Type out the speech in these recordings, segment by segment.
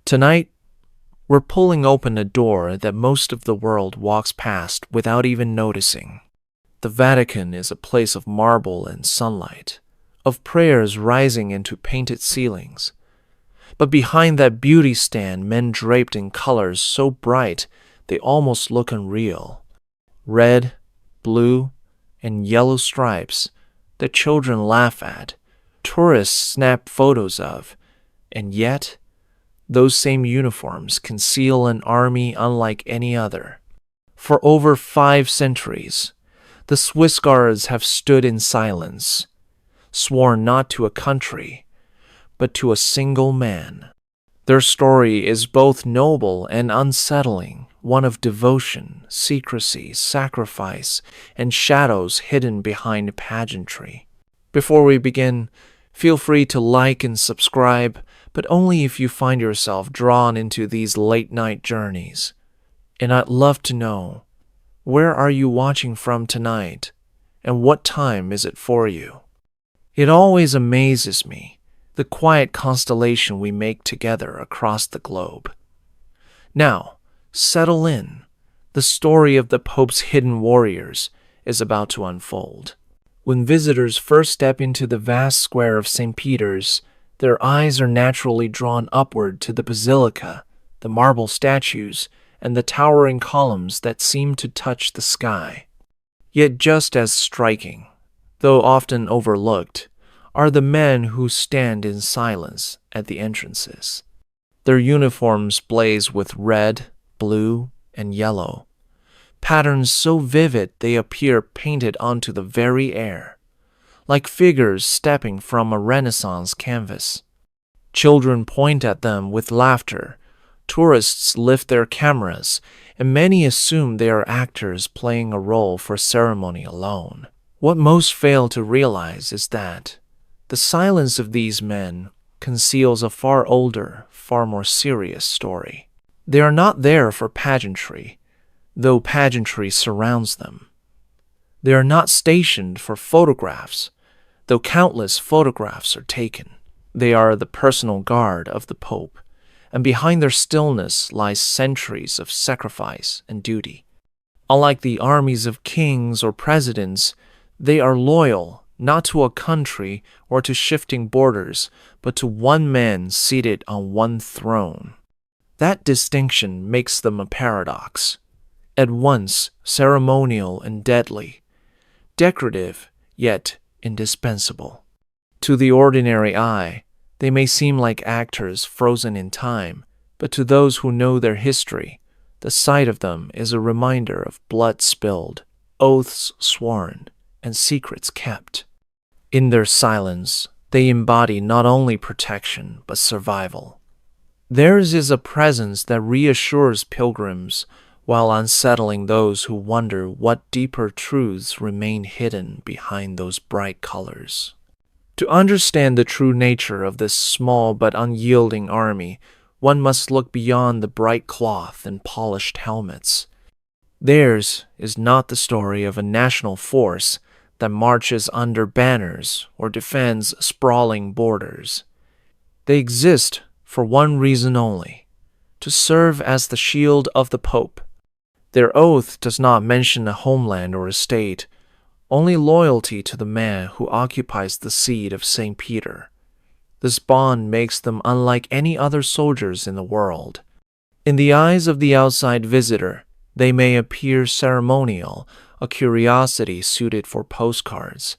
Tonight, we're pulling open a door that most of the world walks past without even noticing. The Vatican is a place of marble and sunlight, of prayers rising into painted ceilings. But behind that beauty stand men draped in colors so bright they almost look unreal. Red, blue, and yellow stripes that children laugh at, tourists snap photos of, and yet those same uniforms conceal an army unlike any other. For over 5 centuries, the swissguards have stood in silence, sworn not to a country, but to a single man. Their story is both noble and unsettling, one of devotion, secrecy, sacrifice, and shadows hidden behind pageantry. Before we begin, feel free to like and subscribe, but only if you find yourself drawn into these late-night journeys. And I'd love to know, where are you watching from tonight, and what time is it for you? It always amazes me, the quiet constellation we make together across the globe. Now, settle in. The story of the Pope's hidden warriors is about to unfold. When visitors first step into the vast square of St. Peter's, their eyes are naturally drawn upward to the basilica, the marble statues, and the towering columns that seem to touch the sky. Yet just as striking, though often overlooked, are the men who stand in silence at the entrances. Their uniforms blaze with red, blue, and yellow, patterns so vivid they appear painted onto the very air, like figures stepping from a Renaissance canvas. Children point at them with laughter, tourists lift their cameras, and many assume they are actors playing a role for ceremony alone. What most fail to realize is that the silence of these men conceals a far older, far more serious story. They are not there for pageantry, though pageantry surrounds them. They are not stationed for photographs, though countless photographs are taken. They are the personal guard of the Pope, and behind their stillness lies centuries of sacrifice and duty. Unlike the armies of kings or presidents, they are loyal not to a country or to shifting borders, but to one man seated on one throne. That distinction makes them a paradox, at once ceremonial and deadly, decorative yet indispensable. To the ordinary eye, they may seem like actors frozen in time, but to those who know their history, the sight of them is a reminder of blood spilled, oaths sworn, and secrets kept. In their silence, they embody not only protection but survival. Theirs is a presence that reassures pilgrims while unsettling those who wonder what deeper truths remain hidden behind those bright colors. To understand the true nature of this small but unyielding army, one must look beyond the bright cloth and polished helmets. Theirs is not the story of a national force that marches under banners or defends sprawling borders. They exist for one reason only: to serve as the shield of the Pope. Their oath does not mention a homeland or a state, only loyalty to the man who occupies the seat of St. Peter. This bond makes them unlike any other soldiers in the world. In the eyes of the outside visitor, they may appear ceremonial, a curiosity suited for postcards.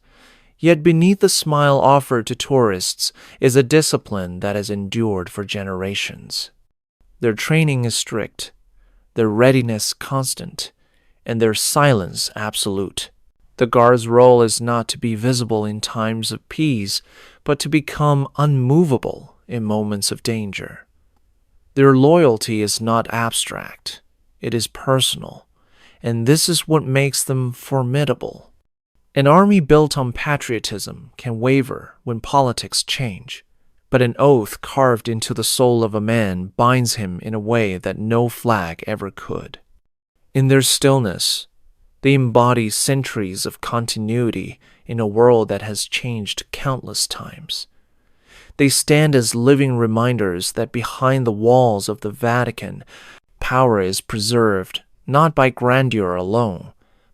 Yet beneath the smile offered to tourists is a discipline that has endured for generations. Their training is strict, their readiness constant, and their silence absolute. The guard's role is not to be visible in times of peace, but to become unmovable in moments of danger. Their loyalty is not abstract, it is personal, and this is what makes them formidable. An army built on patriotism can waver when politics change, but an oath carved into the soul of a man binds him in a way that no flag ever could. In their stillness, they embody centuries of continuity in a world that has changed countless times. They stand as living reminders that behind the walls of the Vatican, power is preserved not by grandeur alone,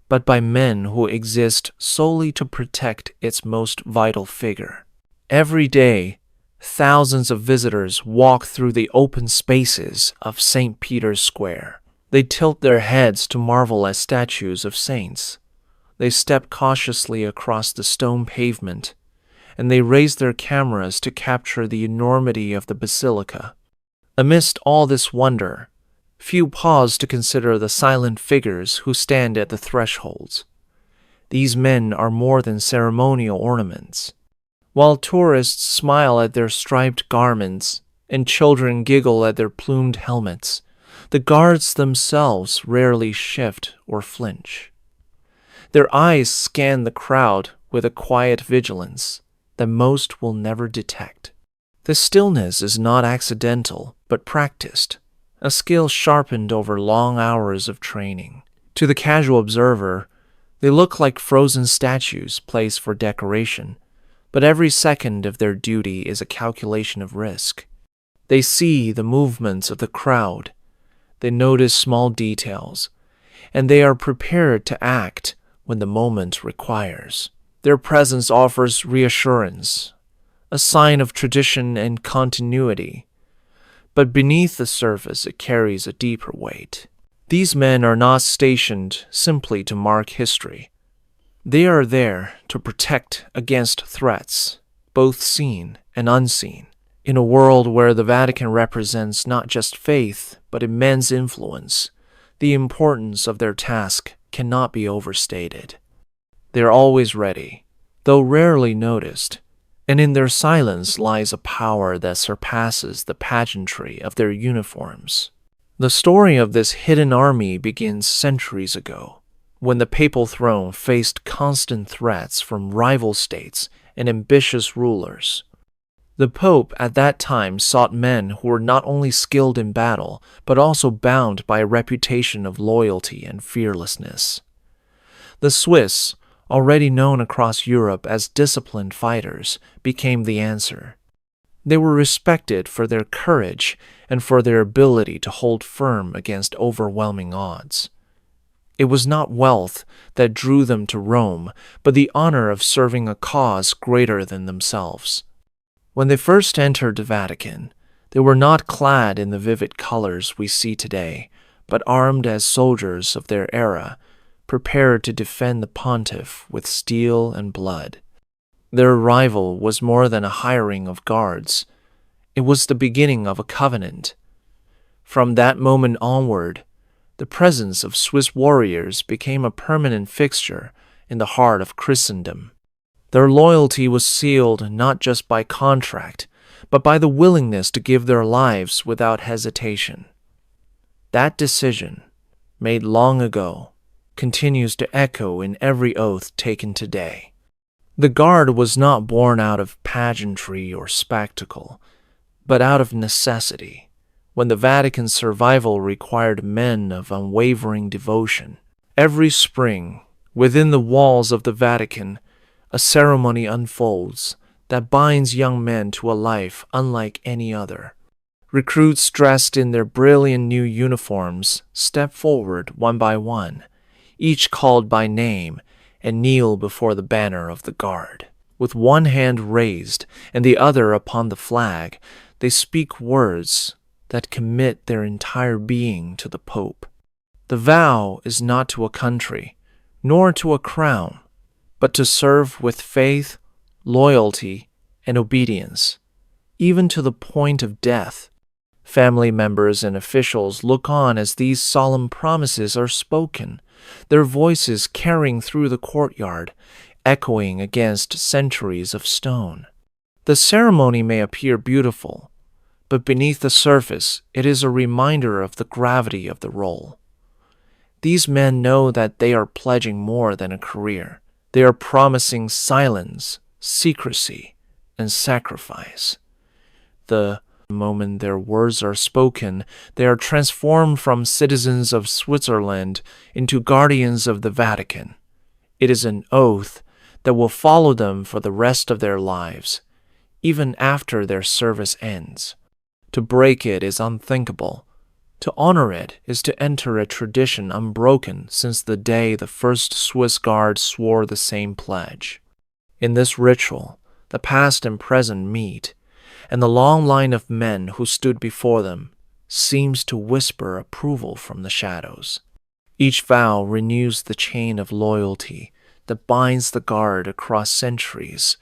but by men who exist solely to protect its most vital figure. Every day, thousands of visitors walk through the open spaces of St. Peter's Square. They tilt their heads to marvel at statues of saints. They step cautiously across the stone pavement, and they raise their cameras to capture the enormity of the basilica. Amidst all this wonder, few pause to consider the silent figures who stand at the thresholds. These men are more than ceremonial ornaments. While tourists smile at their striped garments and children giggle at their plumed helmets, the guards themselves rarely shift or flinch. Their eyes scan the crowd with a quiet vigilance that most will never detect. The stillness is not accidental, but practiced, a skill sharpened over long hours of training. To the casual observer, they look like frozen statues placed for decoration, but every second of their duty is a calculation of risk. They see the movements of the crowd, they notice small details, and they are prepared to act when the moment requires. Their presence offers reassurance, a sign of tradition and continuity, but beneath the surface it carries a deeper weight. These men are not stationed simply to mark history. They are there to protect against threats, both seen and unseen. In a world where the Vatican represents not just faith, but immense influence, the importance of their task cannot be overstated. They are always ready, though rarely noticed, and in their silence lies a power that surpasses the pageantry of their uniforms. The story of this hidden army begins centuries ago, when the papal throne faced constant threats from rival states and ambitious rulers. The Pope at that time sought men who were not only skilled in battle, but also bound by a reputation of loyalty and fearlessness. The Swiss, already known across Europe as disciplined fighters, became the answer. They were respected for their courage and for their ability to hold firm against overwhelming odds. It was not wealth that drew them to Rome, but the honor of serving a cause greater than themselves. When they first entered the Vatican, they were not clad in the vivid colors we see today, but armed as soldiers of their era, prepared to defend the pontiff with steel and blood. Their arrival was more than a hiring of guards. It was the beginning of a covenant. From that moment onward, the presence of Swiss warriors became a permanent fixture in the heart of Christendom. Their loyalty was sealed not just by contract, but by the willingness to give their lives without hesitation. That decision, made long ago, continues to echo in every oath taken today. The Guard was not born out of pageantry or spectacle, but out of necessity, when the Vatican's survival required men of unwavering devotion. Every spring, within the walls of the Vatican, a ceremony unfolds that binds young men to a life unlike any other. Recruits dressed in their brilliant new uniforms step forward one by one, each called by name, and kneel before the banner of the Guard. With one hand raised and the other upon the flag, they speak words that commit their entire being to the Pope. The vow is not to a country, nor to a crown, but to serve with faith, loyalty, and obedience, even to the point of death. Family members and officials look on as these solemn promises are spoken, their voices carrying through the courtyard, echoing against centuries of stone. The ceremony may appear beautiful, but beneath the surface it is a reminder of the gravity of the role. These men know that they are pledging more than a career. They are promising silence, secrecy, and sacrifice. The moment their words are spoken, they are transformed from citizens of Switzerland into guardians of the Vatican. It is an oath that will follow them for the rest of their lives, even after their service ends. To break it is unthinkable. To honor it is to enter a tradition unbroken since the day the first swissguard swore the same pledge. In this ritual, the past and present meet, and the long line of men who stood before them seems to whisper approval from the shadows. Each vow renews the chain of loyalty that binds the guard across centuries,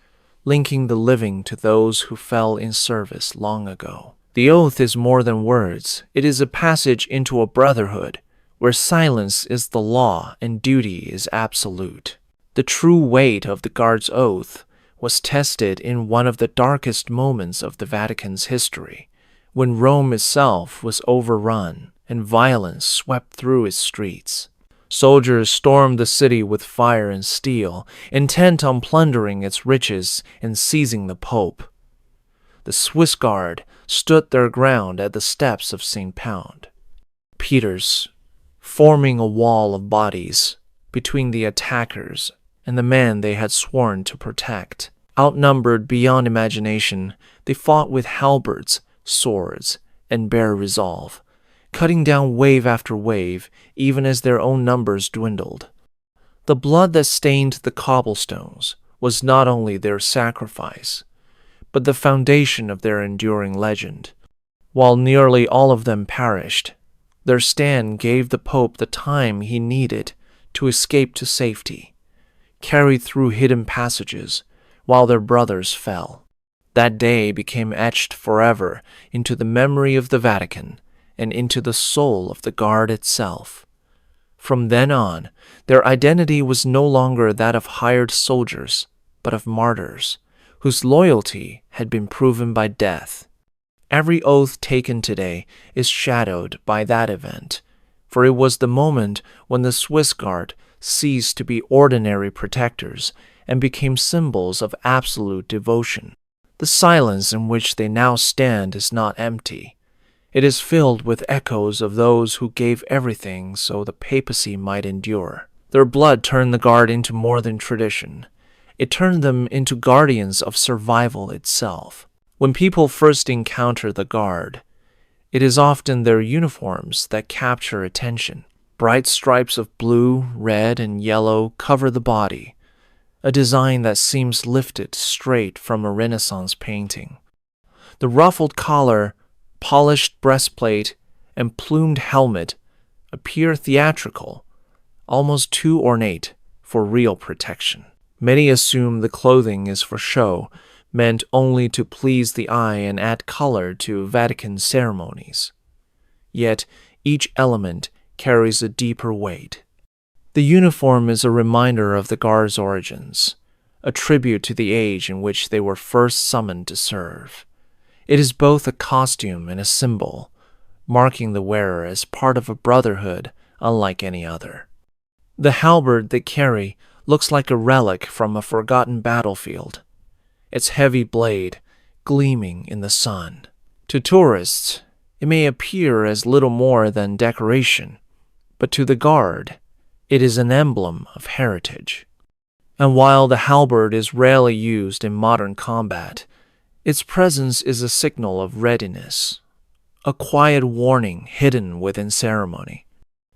linking the living to those who fell in service long ago. The oath is more than words. It is a passage into a brotherhood where silence is the law and duty is absolute. The true weight of the guard's oath was tested in one of the darkest moments of the Vatican's history, when Rome itself was overrun and violence swept through its streets. Soldiers stormed the city with fire and steel, intent on plundering its riches and seizing the Pope. The swissguard stood their ground at the steps of St. Peter's, forming a wall of bodies between the attackers and the men they had sworn to protect. Outnumbered beyond imagination, they fought with halberds, swords, and bare resolve, cutting down wave after wave, even as their own numbers dwindled. The blood that stained the cobblestones was not only their sacrifice, but the foundation of their enduring legend. While nearly all of them perished, their stand gave the Pope the time he needed to escape to safety, carried through hidden passages while their brothers fell. That day became etched forever into the memory of the Vatican and into the soul of the Guard itself. From then on, their identity was no longer that of hired soldiers, but of martyrs, whose loyalty had been proven by death. Every oath taken today is shadowed by that event, for it was the moment when the swissguard ceased to be ordinary protectors and became symbols of absolute devotion. The silence in which they now stand is not empty. It is filled with echoes of those who gave everything so the papacy might endure. Their blood turned the Guard into more than tradition. It turned them into guardians of survival itself. When people first encounter the Guard, it is often their uniforms that capture attention. Bright stripes of blue, red, and yellow cover the body, a design that seems lifted straight from a Renaissance painting. The ruffled collar, polished breastplate, and plumed helmet appear theatrical, almost too ornate for real protection. Many assume the clothing is for show, meant only to please the eye and add color to Vatican ceremonies. Yet each element carries a deeper weight. The uniform is a reminder of the Guard's origins, a tribute to the age in which they were first summoned to serve. It is both a costume and a symbol, marking the wearer as part of a brotherhood unlike any other. The halberd they carry looks like a relic from a forgotten battlefield, its heavy blade gleaming in the sun. To tourists, it may appear as little more than decoration, but to the Guard, it is an emblem of heritage. And while the halberd is rarely used in modern combat, its presence is a signal of readiness, a quiet warning hidden within ceremony.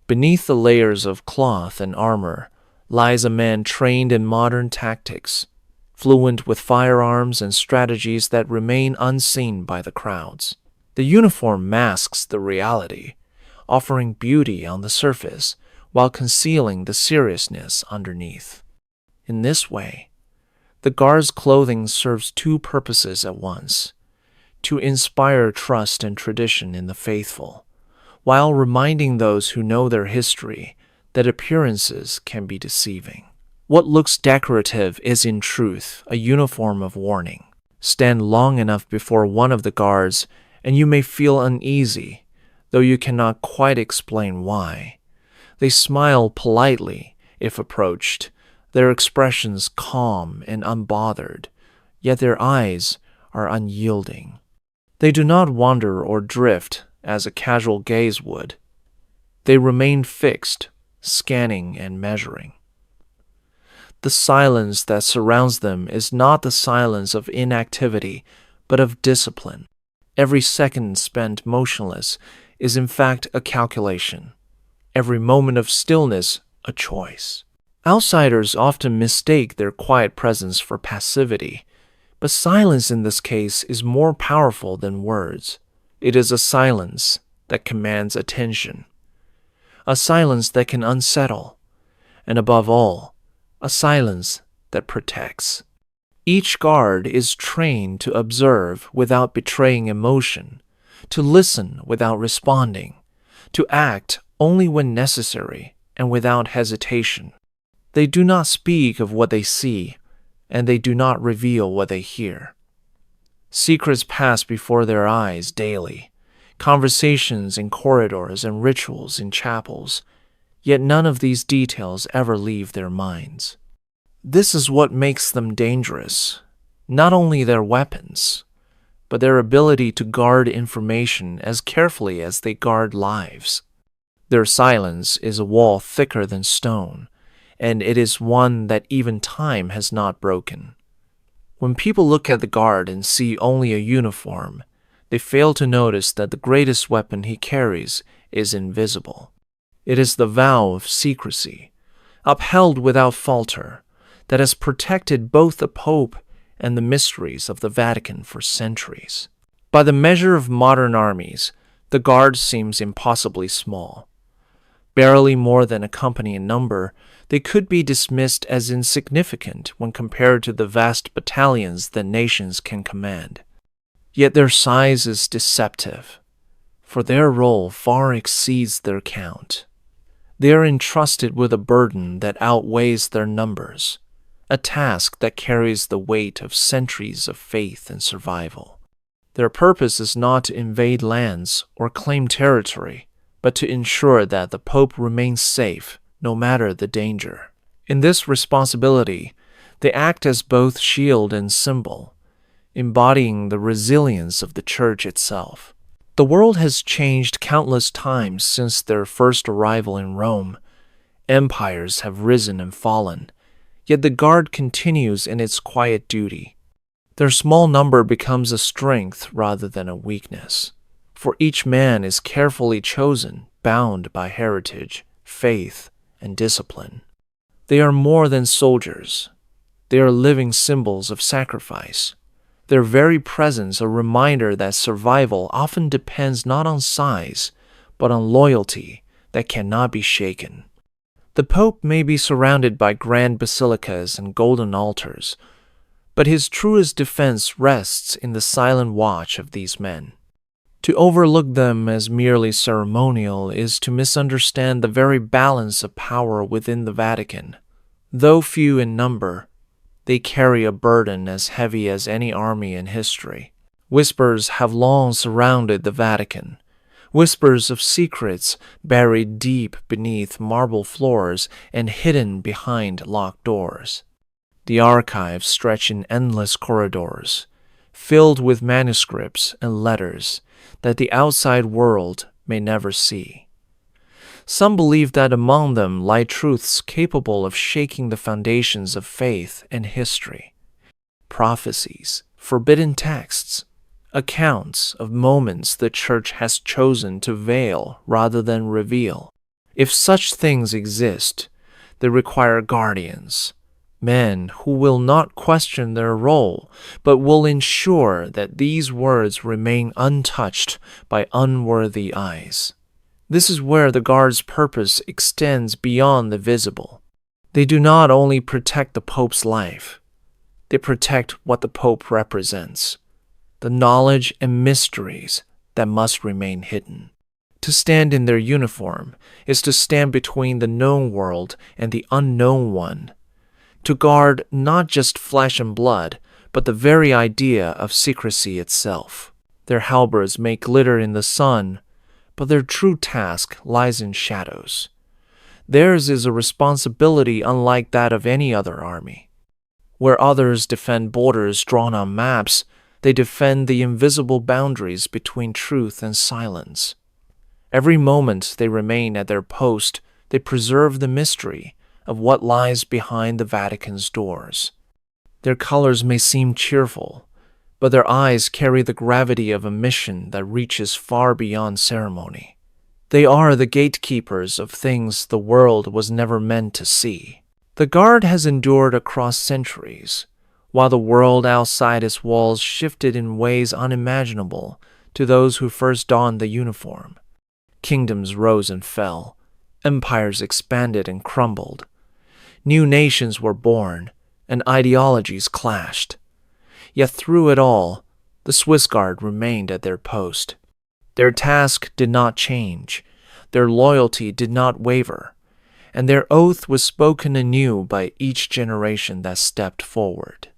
Beneath the layers of cloth and armor lies a man trained in modern tactics, fluent with firearms and strategies that remain unseen by the crowds. The uniform masks the reality, offering beauty on the surface while concealing the seriousness underneath. In this way, the Guard's clothing serves two purposes at once: to inspire trust and tradition in the faithful, while reminding those who know their history that appearances can be deceiving. What looks decorative is in truth a uniform of warning. Stand long enough before one of the guards, and you may feel uneasy, though you cannot quite explain why. They smile politely if approached, their expressions calm and unbothered, yet their eyes are unyielding. They do not wander or drift as a casual gaze would. They remain fixed, scanning and measuring. The silence that surrounds them is not the silence of inactivity, but of discipline. Every second spent motionless is in fact a calculation. Every moment of stillness, a choice. Outsiders often mistake their quiet presence for passivity, but silence in this case is more powerful than words. It is a silence that commands attention, a silence that can unsettle, and above all, a silence that protects. Each guard is trained to observe without betraying emotion, to listen without responding, to act only when necessary and without hesitation. They do not speak of what they see, and they do not reveal what they hear. Secrets pass before their eyes daily, conversations in corridors and rituals in chapels, yet none of these details ever leave their minds. This is what makes them dangerous, not only their weapons, but their ability to guard information as carefully as they guard lives. Their silence is a wall thicker than stone, and it is one that even time has not broken. When people look at the guard and see only a uniform, they fail to notice that the greatest weapon he carries is invisible. It is the vow of secrecy, upheld without falter, that has protected both the Pope and the mysteries of the Vatican for centuries. By the measure of modern armies, the guard seems impossibly small. Barely more than a company in number, they could be dismissed as insignificant when compared to the vast battalions that nations can command. Yet their size is deceptive, for their role far exceeds their count. They are entrusted with a burden that outweighs their numbers, a task that carries the weight of centuries of faith and survival. Their purpose is not to invade lands or claim territory, but to ensure that the Pope remains safe no matter the danger. In this responsibility, they act as both shield and symbol, embodying the resilience of the Church itself. The world has changed countless times since their first arrival in Rome. Empires have risen and fallen, yet the guard continues in its quiet duty. Their small number becomes a strength rather than a weakness, for each man is carefully chosen, bound by heritage, faith, and discipline. They are more than soldiers. They are living symbols of sacrifice. Their very presence a reminder that survival often depends not on size, but on loyalty that cannot be shaken. The Pope may be surrounded by grand basilicas and golden altars, but his truest defense rests in the silent watch of these men. To overlook them as merely ceremonial is to misunderstand the very balance of power within the Vatican. Though few in number, they carry a burden as heavy as any army in history. Whispers have long surrounded the Vatican, whispers of secrets buried deep beneath marble floors and hidden behind locked doors. The archives stretch in endless corridors, filled with manuscripts and letters that the outside world may never see. Some believe that among them lie truths capable of shaking the foundations of faith and history. Prophecies, forbidden texts, accounts of moments the Church has chosen to veil rather than reveal. If such things exist, they require guardians, men who will not question their role, but will ensure that these words remain untouched by unworthy eyes. This is where the guard's purpose extends beyond the visible. They do not only protect the Pope's life, they protect what the Pope represents, the knowledge and mysteries that must remain hidden. To stand in their uniform is to stand between the known world and the unknown one, to guard not just flesh and blood, but the very idea of secrecy itself. Their halberds may glitter in the sun, but their true task lies in shadows. Theirs is a responsibility unlike that of any other army. Where others defend borders drawn on maps, they defend the invisible boundaries between truth and silence. Every moment they remain at their post, they preserve the mystery, of what lies behind the Vatican's doors. Their colors may seem cheerful, but their eyes carry the gravity of a mission that reaches far beyond ceremony. They are the gatekeepers of things the world was never meant to see. The guard has endured across centuries, while the world outside its walls shifted in ways unimaginable to those who first donned the uniform. Kingdoms rose and fell, empires expanded and crumbled. New nations were born, and ideologies clashed. Yet through it all, the swissguard remained at their post. Their task did not change, their loyalty did not waver, and their oath was spoken anew by each generation that stepped forward.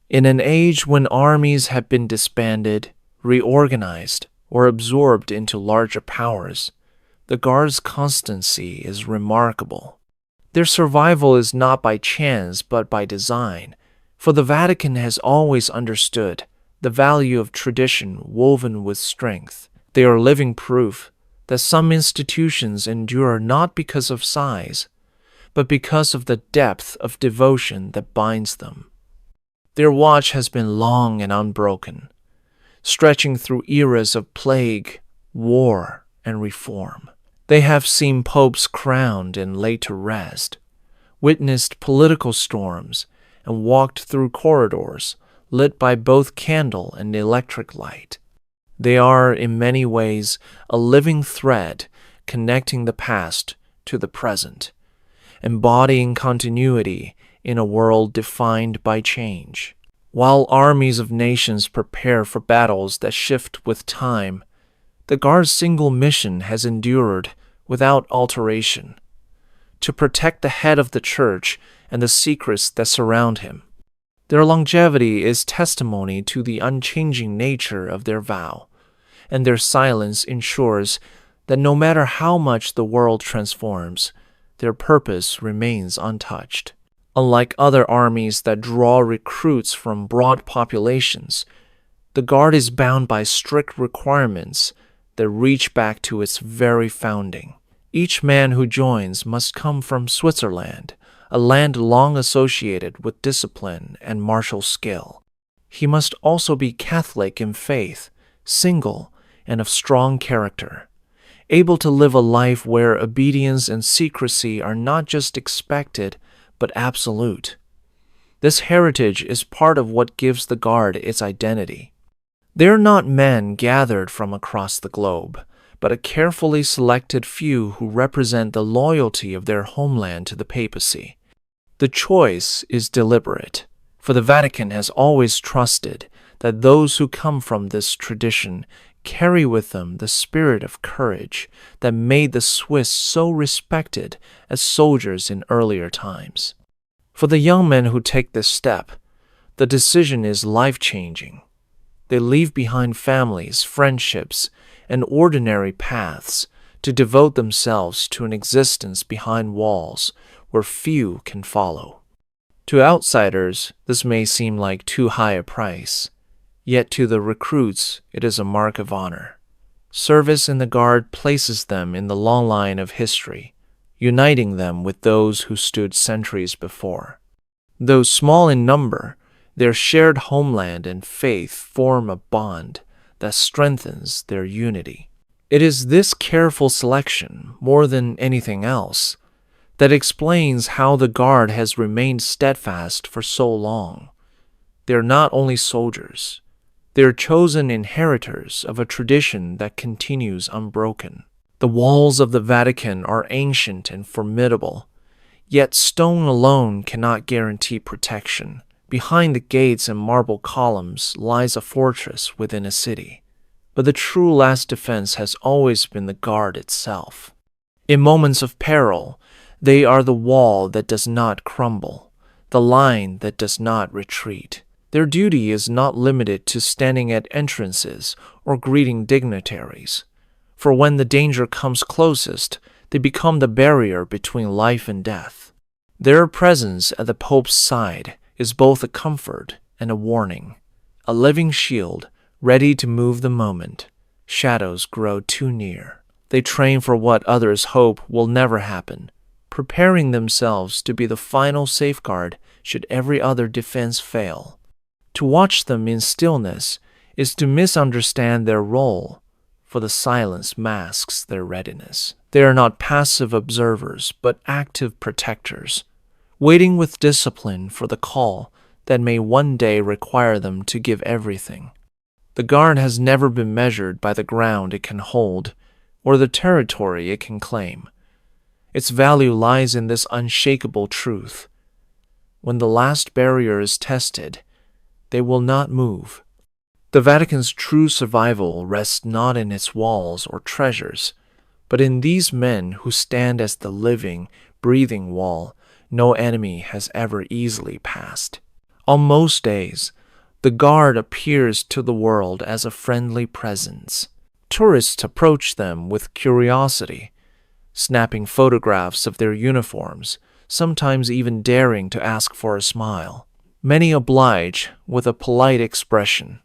In an age when armies had been disbanded, reorganized, or absorbed into larger powers, the Guard's constancy is remarkable. Their survival is not by chance but by design, for the Vatican has always understood the value of tradition woven with strength. They are living proof that some institutions endure not because of size, but because of the depth of devotion that binds them. Their watch has been long and unbroken, stretching through eras of plague, war, and reform. They have seen popes crowned and laid to rest, witnessed political storms, and walked through corridors lit by both candle and electric light. They are, in many ways, a living thread connecting the past to the present, embodying continuity in a world defined by change. While armies of nations prepare for battles that shift with time, the Guard's single mission has endured without alteration: to protect the head of the Church and the secrets that surround him. Their longevity is testimony to the unchanging nature of their vow, and their silence ensures that no matter how much the world transforms, their purpose remains untouched. Unlike other armies that draw recruits from broad populations, the Guard is bound by strict requirements that reach back to its very founding. Each man who joins must come from Switzerland, a land long associated with discipline and martial skill. He must also be Catholic in faith, single, and of strong character, able to live a life where obedience and secrecy are not just expected, but absolute. This heritage is part of what gives the Guard its identity. They are not men gathered from across the globe, but a carefully selected few who represent the loyalty of their homeland to the papacy. The choice is deliberate, for the Vatican has always trusted that those who come from this tradition carry with them the spirit of courage that made the Swiss so respected as soldiers in earlier times. For the young men who take this step, the decision is life-changing. They leave behind families, friendships, and ordinary paths to devote themselves to an existence behind walls where few can follow. To outsiders, this may seem like too high a price, yet to the recruits it is a mark of honor. Service in the Guard places them in the long line of history, uniting them with those who stood centuries before. Though small in number, their shared homeland and faith form a bond that strengthens their unity. It is this careful selection, more than anything else, that explains how the Guard has remained steadfast for so long. They are not only soldiers, they are chosen inheritors of a tradition that continues unbroken. The walls of the Vatican are ancient and formidable, yet stone alone cannot guarantee protection. Behind the gates and marble columns lies a fortress within a city, but the true last defense has always been the Guard itself. In moments of peril, they are the wall that does not crumble, the line that does not retreat. Their duty is not limited to standing at entrances or greeting dignitaries, for when the danger comes closest, they become the barrier between life and death. Their presence at the Pope's side is both a comfort and a warning, a living shield ready to move the moment shadows grow too near. They train for what others hope will never happen: preparing themselves to be the final safeguard should every other defense fail. To watch them in stillness is to misunderstand their role, for the silence masks their readiness. They are not passive observers, but active protectors, waiting with discipline for the call that may one day require them to give everything. The guard has never been measured by the ground it can hold or the territory it can claim. Its value lies in this unshakable truth. When the last barrier is tested, they will not move. The Vatican's true survival rests not in its walls or treasures, but in these men who stand as the living, breathing wall no enemy has ever easily passed. On most days, the guard appears to the world as a friendly presence. Tourists approach them with curiosity, snapping photographs of their uniforms, sometimes even daring to ask for a smile. Many oblige with a polite expression,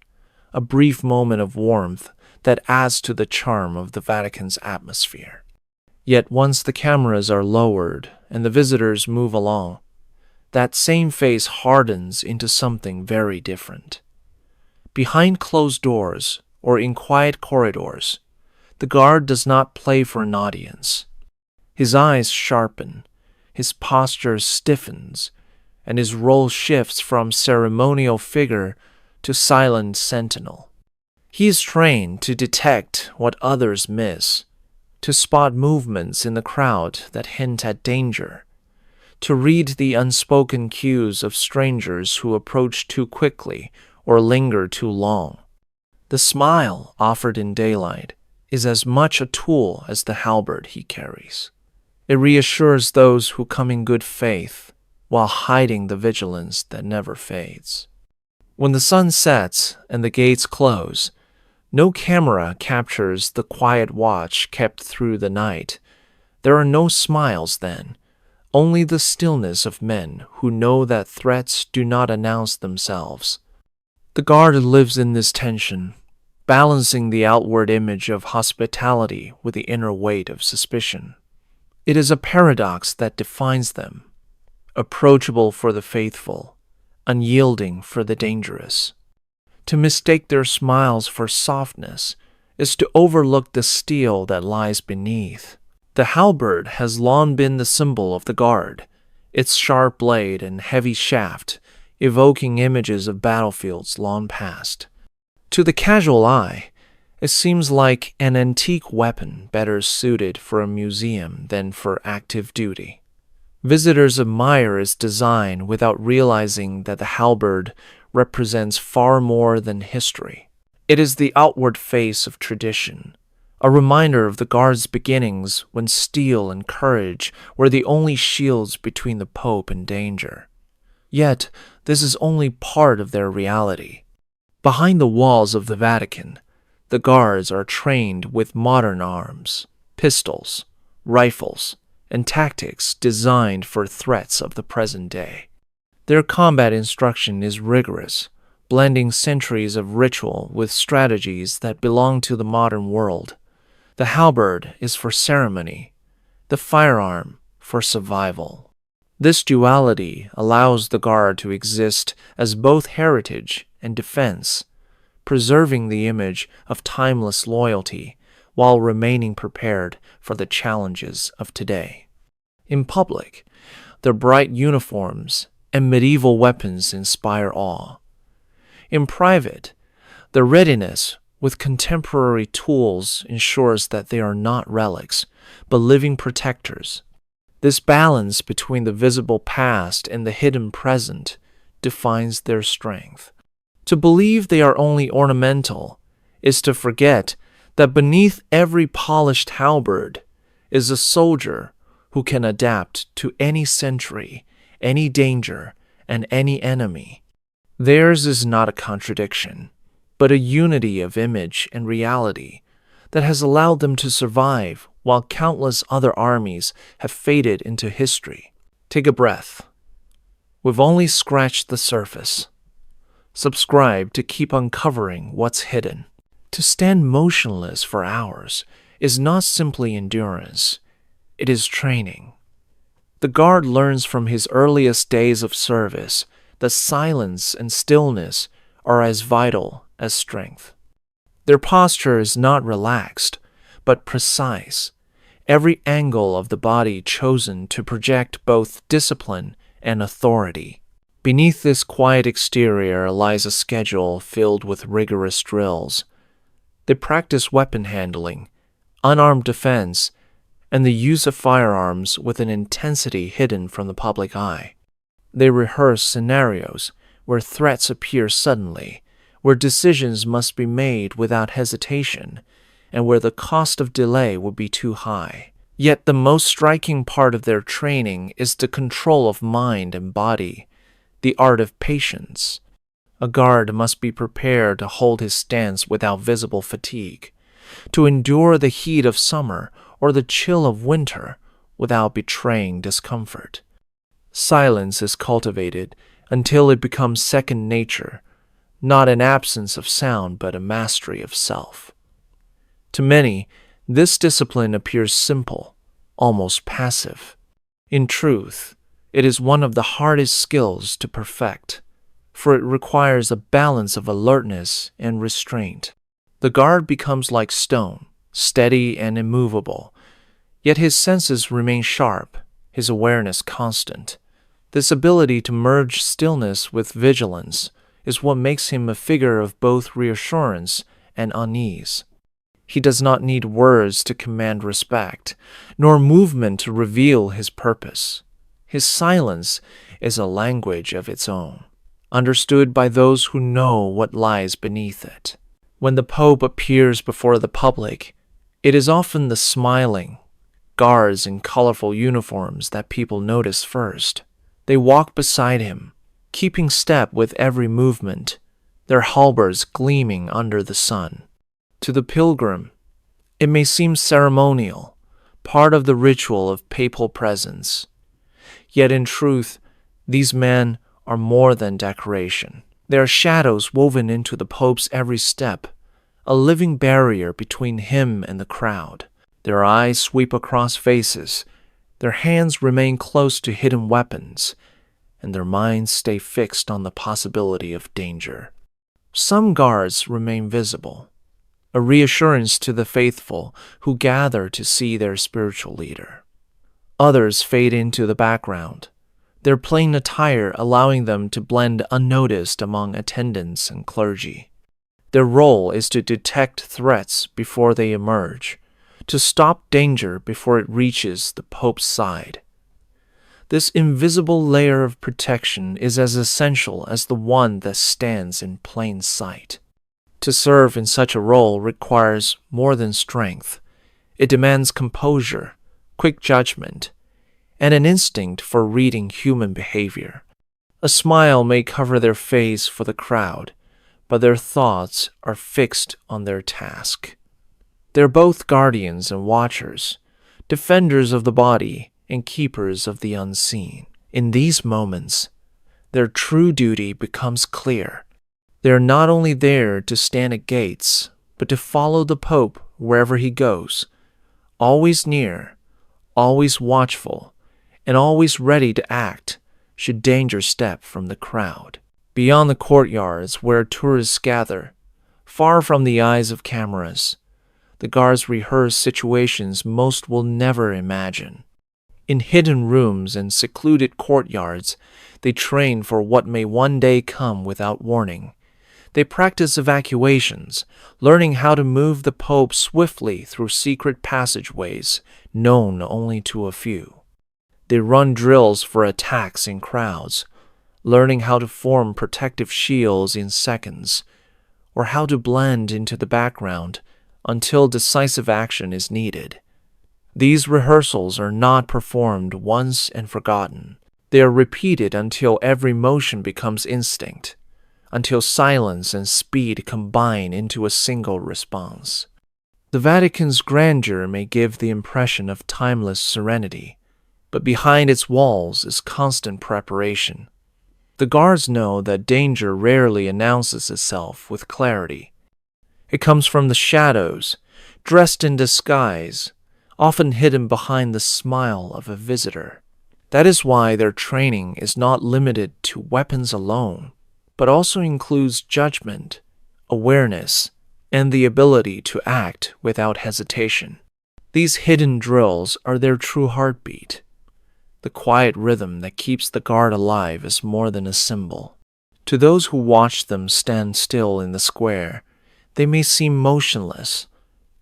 a brief moment of warmth that adds to the charm of the Vatican's atmosphere. Yet once the cameras are lowered and the visitors move along, that same face hardens into something very different. Behind closed doors or in quiet corridors, the guard does not play for an audience. His eyes sharpen, his posture stiffens, and his role shifts from ceremonial figure to silent sentinel. He is trained to detect what others miss, to spot movements in the crowd that hint at danger, to read the unspoken cues of strangers who approach too quickly or linger too long. The smile offered in daylight is as much a tool as the halberd he carries. It reassures those who come in good faith while hiding the vigilance that never fades. When the sun sets and the gates close, no camera captures the quiet watch kept through the night. There are no smiles then, only the stillness of men who know that threats do not announce themselves. The guard lives in this tension, balancing the outward image of hospitality with the inner weight of suspicion. It is a paradox that defines them, approachable for the faithful, unyielding for the dangerous. To mistake their smiles for softness is to overlook the steel that lies beneath. The halberd has long been the symbol of the guard, its sharp blade and heavy shaft evoking images of battlefields long past. To the casual eye, it seems like an antique weapon better suited for a museum than for active duty. Visitors admire its design without realizing that the halberd represents far more than history. It is the outward face of tradition, a reminder of the guard's beginnings when steel and courage were the only shields between the Pope and danger. Yet, this is only part of their reality. Behind the walls of the Vatican, the guards are trained with modern arms, pistols, rifles, and tactics designed for threats of the present day. Their combat instruction is rigorous, blending centuries of ritual with strategies that belong to the modern world. The halberd is for ceremony, the firearm for survival. This duality allows the guard to exist as both heritage and defense, preserving the image of timeless loyalty while remaining prepared for the challenges of today. In public, their bright uniforms and medieval weapons inspire awe. In private, their readiness with contemporary tools ensures that they are not relics, but living protectors. This balance between the visible past and the hidden present defines their strength. To believe they are only ornamental is to forget that beneath every polished halberd is a soldier who can adapt to any century, any danger, and any enemy. Theirs is not a contradiction, but a unity of image and reality that has allowed them to survive while countless other armies have faded into history. Take a breath. We've only scratched the surface. Subscribe to keep uncovering what's hidden. To stand motionless for hours is not simply endurance, it is training. The guard learns from his earliest days of service that silence and stillness are as vital as strength. Their posture is not relaxed, but precise, every angle of the body chosen to project both discipline and authority. Beneath this quiet exterior lies a schedule filled with rigorous drills. They practice weapon handling, unarmed defense, and the use of firearms with an intensity hidden from the public eye. They rehearse scenarios where threats appear suddenly, where decisions must be made without hesitation, and where the cost of delay would be too high. Yet the most striking part of their training is the control of mind and body, the art of patience. A guard must be prepared to hold his stance without visible fatigue, to endure the heat of summer or the chill of winter without betraying discomfort. Silence is cultivated until it becomes second nature, not an absence of sound but a mastery of self. To many, this discipline appears simple, almost passive. In truth, it is one of the hardest skills to perfect, for it requires a balance of alertness and restraint. The guard becomes like stone, steady and immovable, yet his senses remain sharp, his awareness constant. This ability to merge stillness with vigilance is what makes him a figure of both reassurance and unease. He does not need words to command respect, nor movement to reveal his purpose. His silence is a language of its own, understood by those who know what lies beneath it. When the Pope appears before the public, it is often the smiling guards in colorful uniforms that people notice first. They walk beside him, keeping step with every movement, their halberds gleaming under the sun. To the pilgrim, it may seem ceremonial, part of the ritual of papal presence. Yet in truth, these men are more than decoration. They are shadows woven into the Pope's every step, a living barrier between him and the crowd. Their eyes sweep across faces, their hands remain close to hidden weapons, and their minds stay fixed on the possibility of danger. Some guards remain visible, a reassurance to the faithful who gather to see their spiritual leader. Others fade into the background, their plain attire allowing them to blend unnoticed among attendants and clergy. Their role is to detect threats before they emerge, to stop danger before it reaches the Pope's side. This invisible layer of protection is as essential as the one that stands in plain sight. To serve in such a role requires more than strength. It demands composure, quick judgment, and an instinct for reading human behavior. A smile may cover their face for the crowd, but their thoughts are fixed on their task. They're both guardians and watchers, defenders of the body and keepers of the unseen. In these moments, their true duty becomes clear. They are not only there to stand at gates, but to follow the Pope wherever he goes, always near, always watchful, and always ready to act should danger step from the crowd. Beyond the courtyards where tourists gather, far from the eyes of cameras, the guards rehearse situations most will never imagine. In hidden rooms and secluded courtyards, they train for what may one day come without warning. They practice evacuations, learning how to move the Pope swiftly through secret passageways known only to a few. They run drills for attacks in crowds, learning how to form protective shields in seconds, or how to blend into the background until decisive action is needed. These rehearsals are not performed once and forgotten. They are repeated until every motion becomes instinct, until silence and speed combine into a single response. The Vatican's grandeur may give the impression of timeless serenity, but behind its walls is constant preparation. The guards know that danger rarely announces itself with clarity. It comes from the shadows, dressed in disguise, often hidden behind the smile of a visitor. That is why their training is not limited to weapons alone, but also includes judgment, awareness, and the ability to act without hesitation. These hidden drills are their true heartbeat. The quiet rhythm that keeps the guard alive is more than a symbol. To those who watch them stand still in the square, they may seem motionless,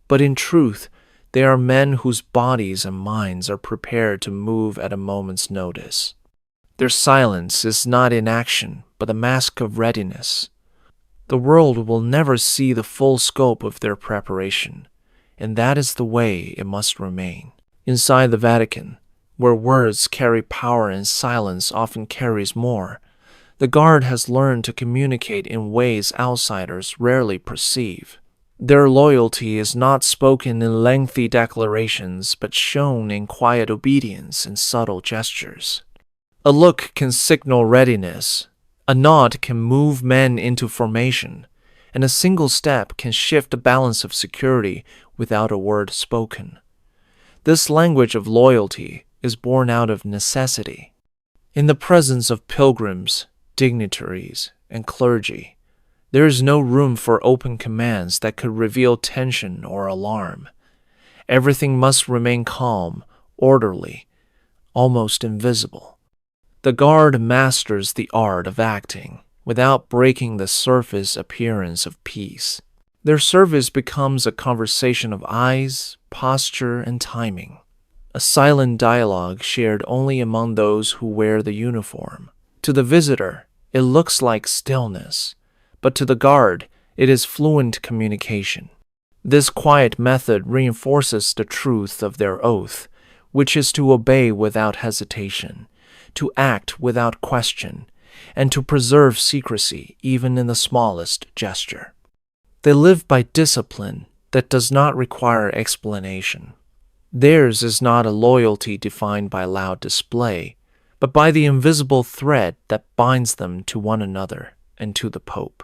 but in truth, they are men whose bodies and minds are prepared to move at a moment's notice. Their silence is not inaction, but a mask of readiness. The world will never see the full scope of their preparation, and that is the way it must remain. Inside the Vatican, where words carry power and silence often carries more, the guard has learned to communicate in ways outsiders rarely perceive. Their loyalty is not spoken in lengthy declarations, but shown in quiet obedience and subtle gestures. A look can signal readiness, a nod can move men into formation, and a single step can shift the balance of security without a word spoken. This language of loyalty is born out of necessity. In the presence of pilgrims, dignitaries, and clergy, there is no room for open commands that could reveal tension or alarm. Everything must remain calm, orderly, almost invisible. The guard masters the art of acting without breaking the surface appearance of peace. Their service becomes a conversation of eyes, posture, and timing, a silent dialogue shared only among those who wear the uniform. To the visitor, it looks like stillness, but to the guard, it is fluent communication. This quiet method reinforces the truth of their oath, which is to obey without hesitation, to act without question, and to preserve secrecy even in the smallest gesture. They live by discipline that does not require explanation. Theirs is not a loyalty defined by loud display, but by the invisible thread that binds them to one another and to the Pope.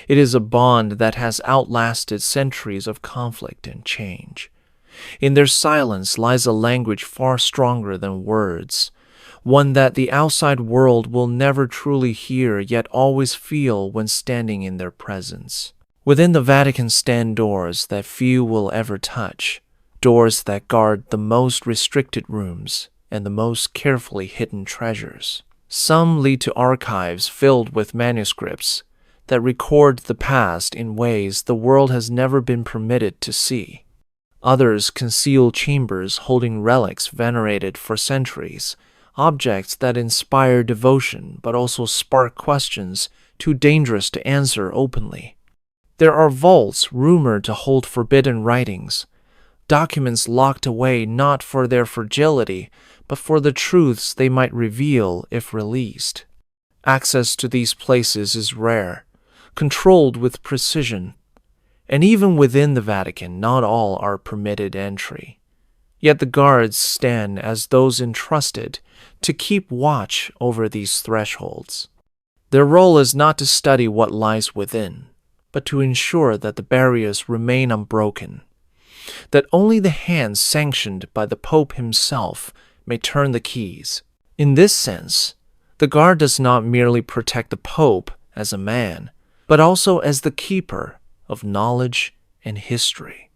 It is a bond that has outlasted centuries of conflict and change. In their silence lies a language far stronger than words, one that the outside world will never truly hear yet always feel when standing in their presence. Within the Vatican stand doors that few will ever touch, doors that guard the most restricted rooms and the most carefully hidden treasures. Some lead to archives filled with manuscripts that record the past in ways the world has never been permitted to see. Others conceal chambers holding relics venerated for centuries, objects that inspire devotion but also spark questions too dangerous to answer openly. There are vaults rumored to hold forbidden writings, documents locked away not for their fragility, but for the truths they might reveal if released. Access to these places is rare, controlled with precision, and even within the Vatican, not all are permitted entry. Yet the guards stand as those entrusted to keep watch over these thresholds. Their role is not to study what lies within, but to ensure that the barriers remain unbroken, that only the hands sanctioned by the Pope himself may turn the keys. In this sense, the guard does not merely protect the Pope as a man, but also as the keeper of knowledge and history.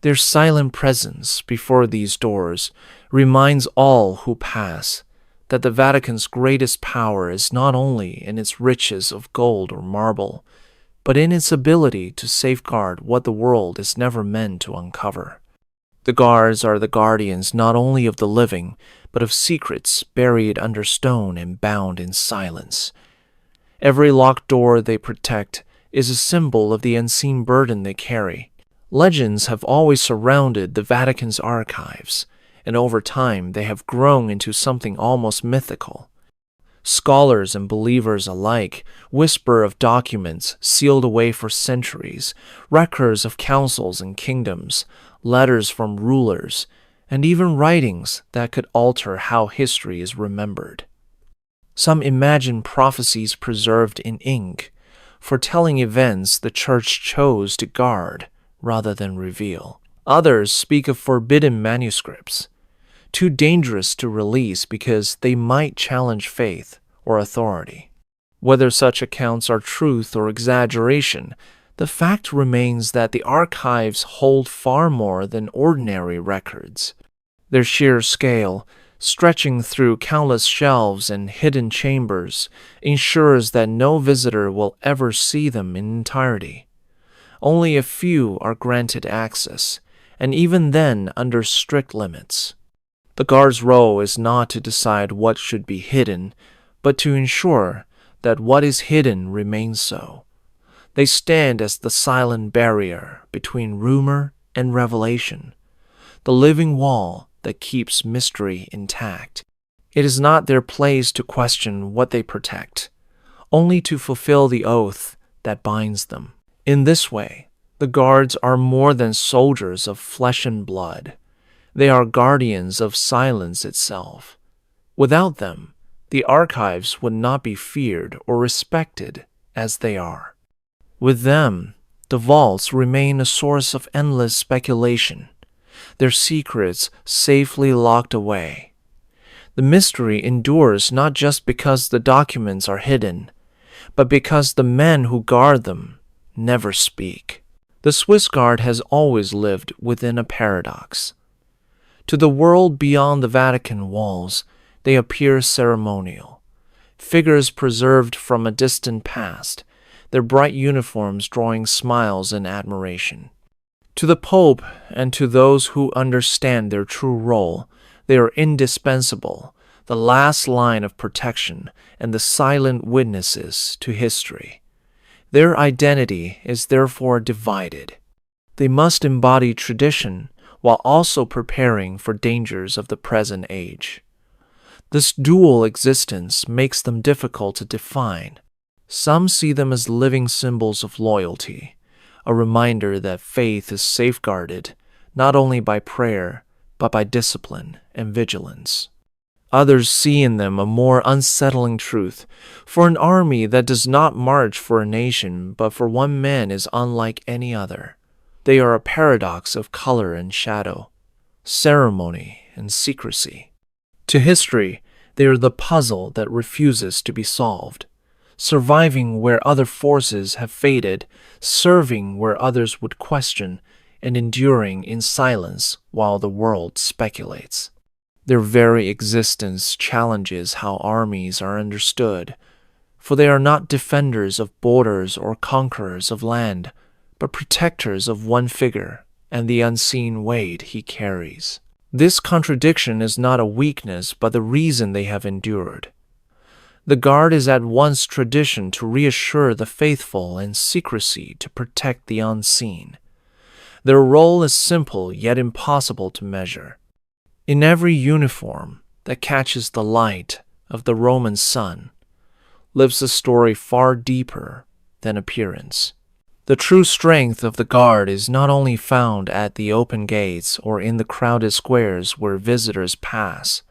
Their silent presence before these doors reminds all who pass that the Vatican's greatest power is not only in its riches of gold or marble, but in its ability to safeguard what the world is never meant to uncover. The guards are the guardians not only of the living, but of secrets buried under stone and bound in silence. Every locked door they protect is a symbol of the unseen burden they carry. Legends have always surrounded the Vatican's archives, and over time they have grown into something almost mythical. Scholars and believers alike whisper of documents sealed away for centuries, records of councils and kingdoms, letters from rulers, and even writings that could alter how history is remembered. Some imagine prophecies preserved in ink, foretelling events the Church chose to guard rather than reveal. Others speak of forbidden manuscripts, too dangerous to release because they might challenge faith or authority. Whether such accounts are truth or exaggeration, the fact remains that the archives hold far more than ordinary records. Their sheer scale, stretching through countless shelves and hidden chambers, ensures that no visitor will ever see them in entirety. Only a few are granted access, and even then under strict limits. The guard's role is not to decide what should be hidden, but to ensure that what is hidden remains so. They stand as the silent barrier between rumor and revelation, the living wall that keeps mystery intact. It is not their place to question what they protect, only to fulfill the oath that binds them. In this way, the guards are more than soldiers of flesh and blood. They are guardians of silence itself. Without them, the archives would not be feared or respected as they are. With them, the vaults remain a source of endless speculation, their secrets safely locked away. The mystery endures not just because the documents are hidden, but because the men who guard them never speak. The swissguard has always lived within a paradox. To the world beyond the Vatican walls, they appear ceremonial, figures preserved from a distant past, their bright uniforms drawing smiles and admiration. To the Pope and to those who understand their true role, they are indispensable, the last line of protection and the silent witnesses to history. Their identity is therefore divided. They must embody tradition while also preparing for dangers of the present age. This dual existence makes them difficult to define. Some see them as living symbols of loyalty, a reminder that faith is safeguarded not only by prayer, but by discipline and vigilance. Others see in them a more unsettling truth, for an army that does not march for a nation but for one man is unlike any other. They are a paradox of color and shadow, ceremony and secrecy. To history, they are the puzzle that refuses to be solved, surviving where other forces have faded, serving where others would question, and enduring in silence while the world speculates. Their very existence challenges how armies are understood, for they are not defenders of borders or conquerors of land, but protectors of one figure and the unseen weight he carries. This contradiction is not a weakness, but the reason they have endured. The guard is at once tradition to reassure the faithful and secrecy to protect the unseen. Their role is simple yet impossible to measure. In every uniform that catches the light of the Roman sun lives a story far deeper than appearance. The true strength of the guard is not only found at the open gates or in the crowded squares where visitors pass.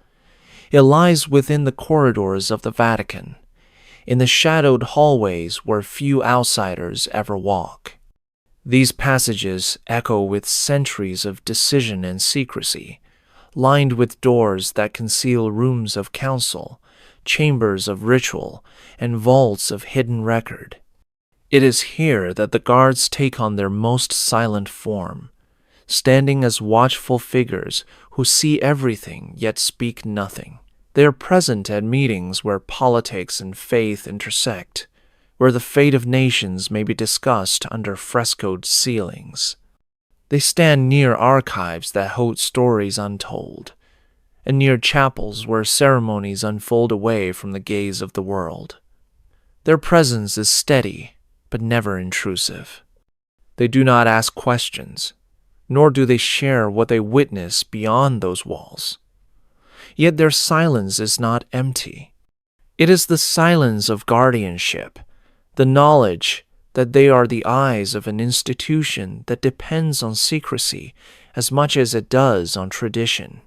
It lies within the corridors of the Vatican, in the shadowed hallways where few outsiders ever walk. These passages echo with centuries of decision and secrecy, lined with doors that conceal rooms of council, chambers of ritual, and vaults of hidden record. It is here that the guards take on their most silent form, standing as watchful figures who see everything yet speak nothing. They are present at meetings where politics and faith intersect, where the fate of nations may be discussed under frescoed ceilings. They stand near archives that hold stories untold, and near chapels where ceremonies unfold away from the gaze of the world. Their presence is steady, but never intrusive. They do not ask questions, nor do they share what they witness beyond those walls. Yet their silence is not empty. It is the silence of guardianship, the knowledge that they are the eyes of an institution that depends on secrecy as much as it does on tradition.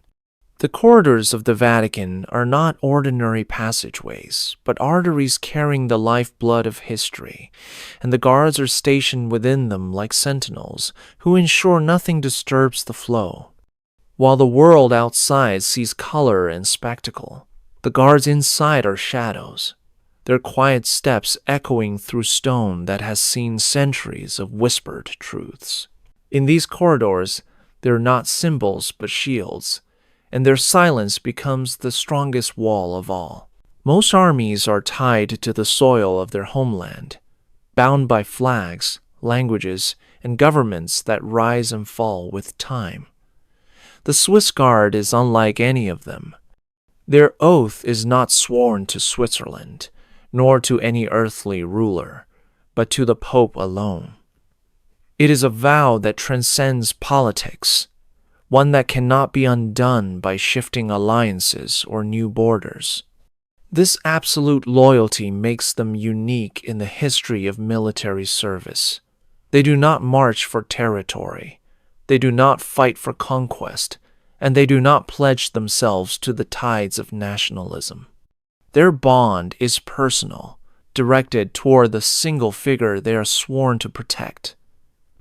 The corridors of the Vatican are not ordinary passageways, but arteries carrying the lifeblood of history, and the guards are stationed within them like sentinels who ensure nothing disturbs the flow. While the world outside sees color and spectacle, the guards inside are shadows, their quiet steps echoing through stone that has seen centuries of whispered truths. In these corridors, they're not symbols but shields, and their silence becomes the strongest wall of all. Most armies are tied to the soil of their homeland, bound by flags, languages, and governments that rise and fall with time. The Swissguard is unlike any of them. Their oath is not sworn to Switzerland, nor to any earthly ruler, but to the Pope alone. It is a vow that transcends politics, one that cannot be undone by shifting alliances or new borders. This absolute loyalty makes them unique in the history of military service. They do not march for territory, they do not fight for conquest, and they do not pledge themselves to the tides of nationalism. Their bond is personal, directed toward the single figure they are sworn to protect.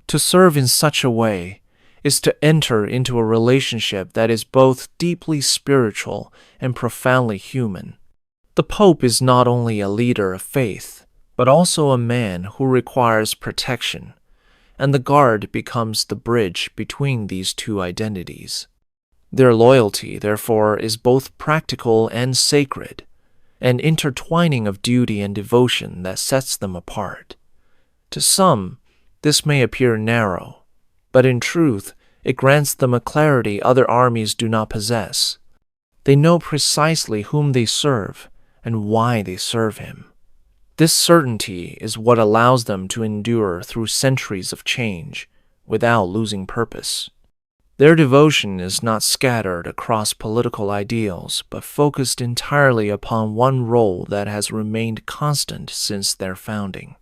To serve in such a way is to enter into a relationship that is both deeply spiritual and profoundly human. The Pope is not only a leader of faith, but also a man who requires protection, and the Guard becomes the bridge between these two identities. Their loyalty, therefore, is both practical and sacred, an intertwining of duty and devotion that sets them apart. To some, this may appear narrow, but in truth, it grants them a clarity other armies do not possess. They know precisely whom they serve and why they serve him. This certainty is what allows them to endure through centuries of change without losing purpose. Their devotion is not scattered across political ideals, but focused entirely upon one role that has remained constant since their founding.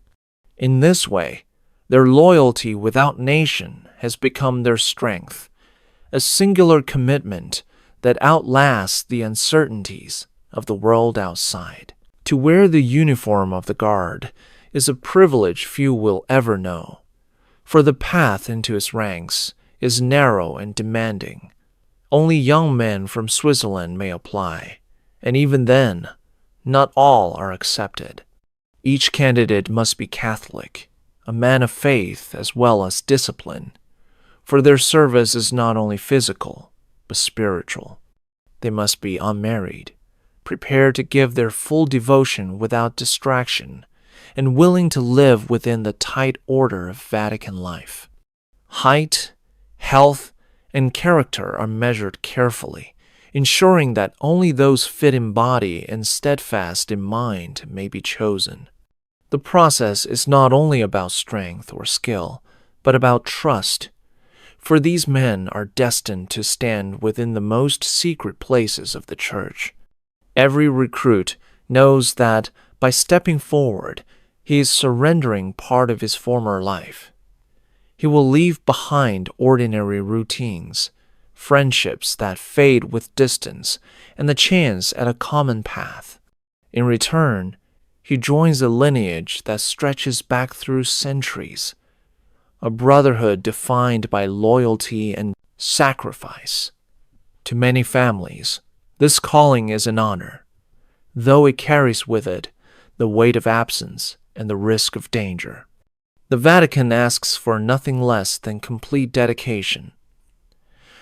In this way, their loyalty without nation has become their strength, a singular commitment that outlasts the uncertainties of the world outside. To wear the uniform of the Guard is a privilege few will ever know, for the path into its ranks is narrow and demanding. Only young men from Switzerland may apply, and even then, not all are accepted. Each candidate must be Catholic, a man of faith as well as discipline, for their service is not only physical, but spiritual. They must be unmarried, prepared to give their full devotion without distraction, and willing to live within the tight order of Vatican life. Height, health, and character are measured carefully, ensuring that only those fit in body and steadfast in mind may be chosen. The process is not only about strength or skill, but about trust, for these men are destined to stand within the most secret places of the Church. Every recruit knows that by stepping forward, he is surrendering part of his former life. He will leave behind ordinary routines, friendships that fade with distance, and the chance at a common path. In return, he joins a lineage that stretches back through centuries, a brotherhood defined by loyalty and sacrifice. To many families, this calling is an honor, though it carries with it the weight of absence and the risk of danger. The Vatican asks for nothing less than complete dedication,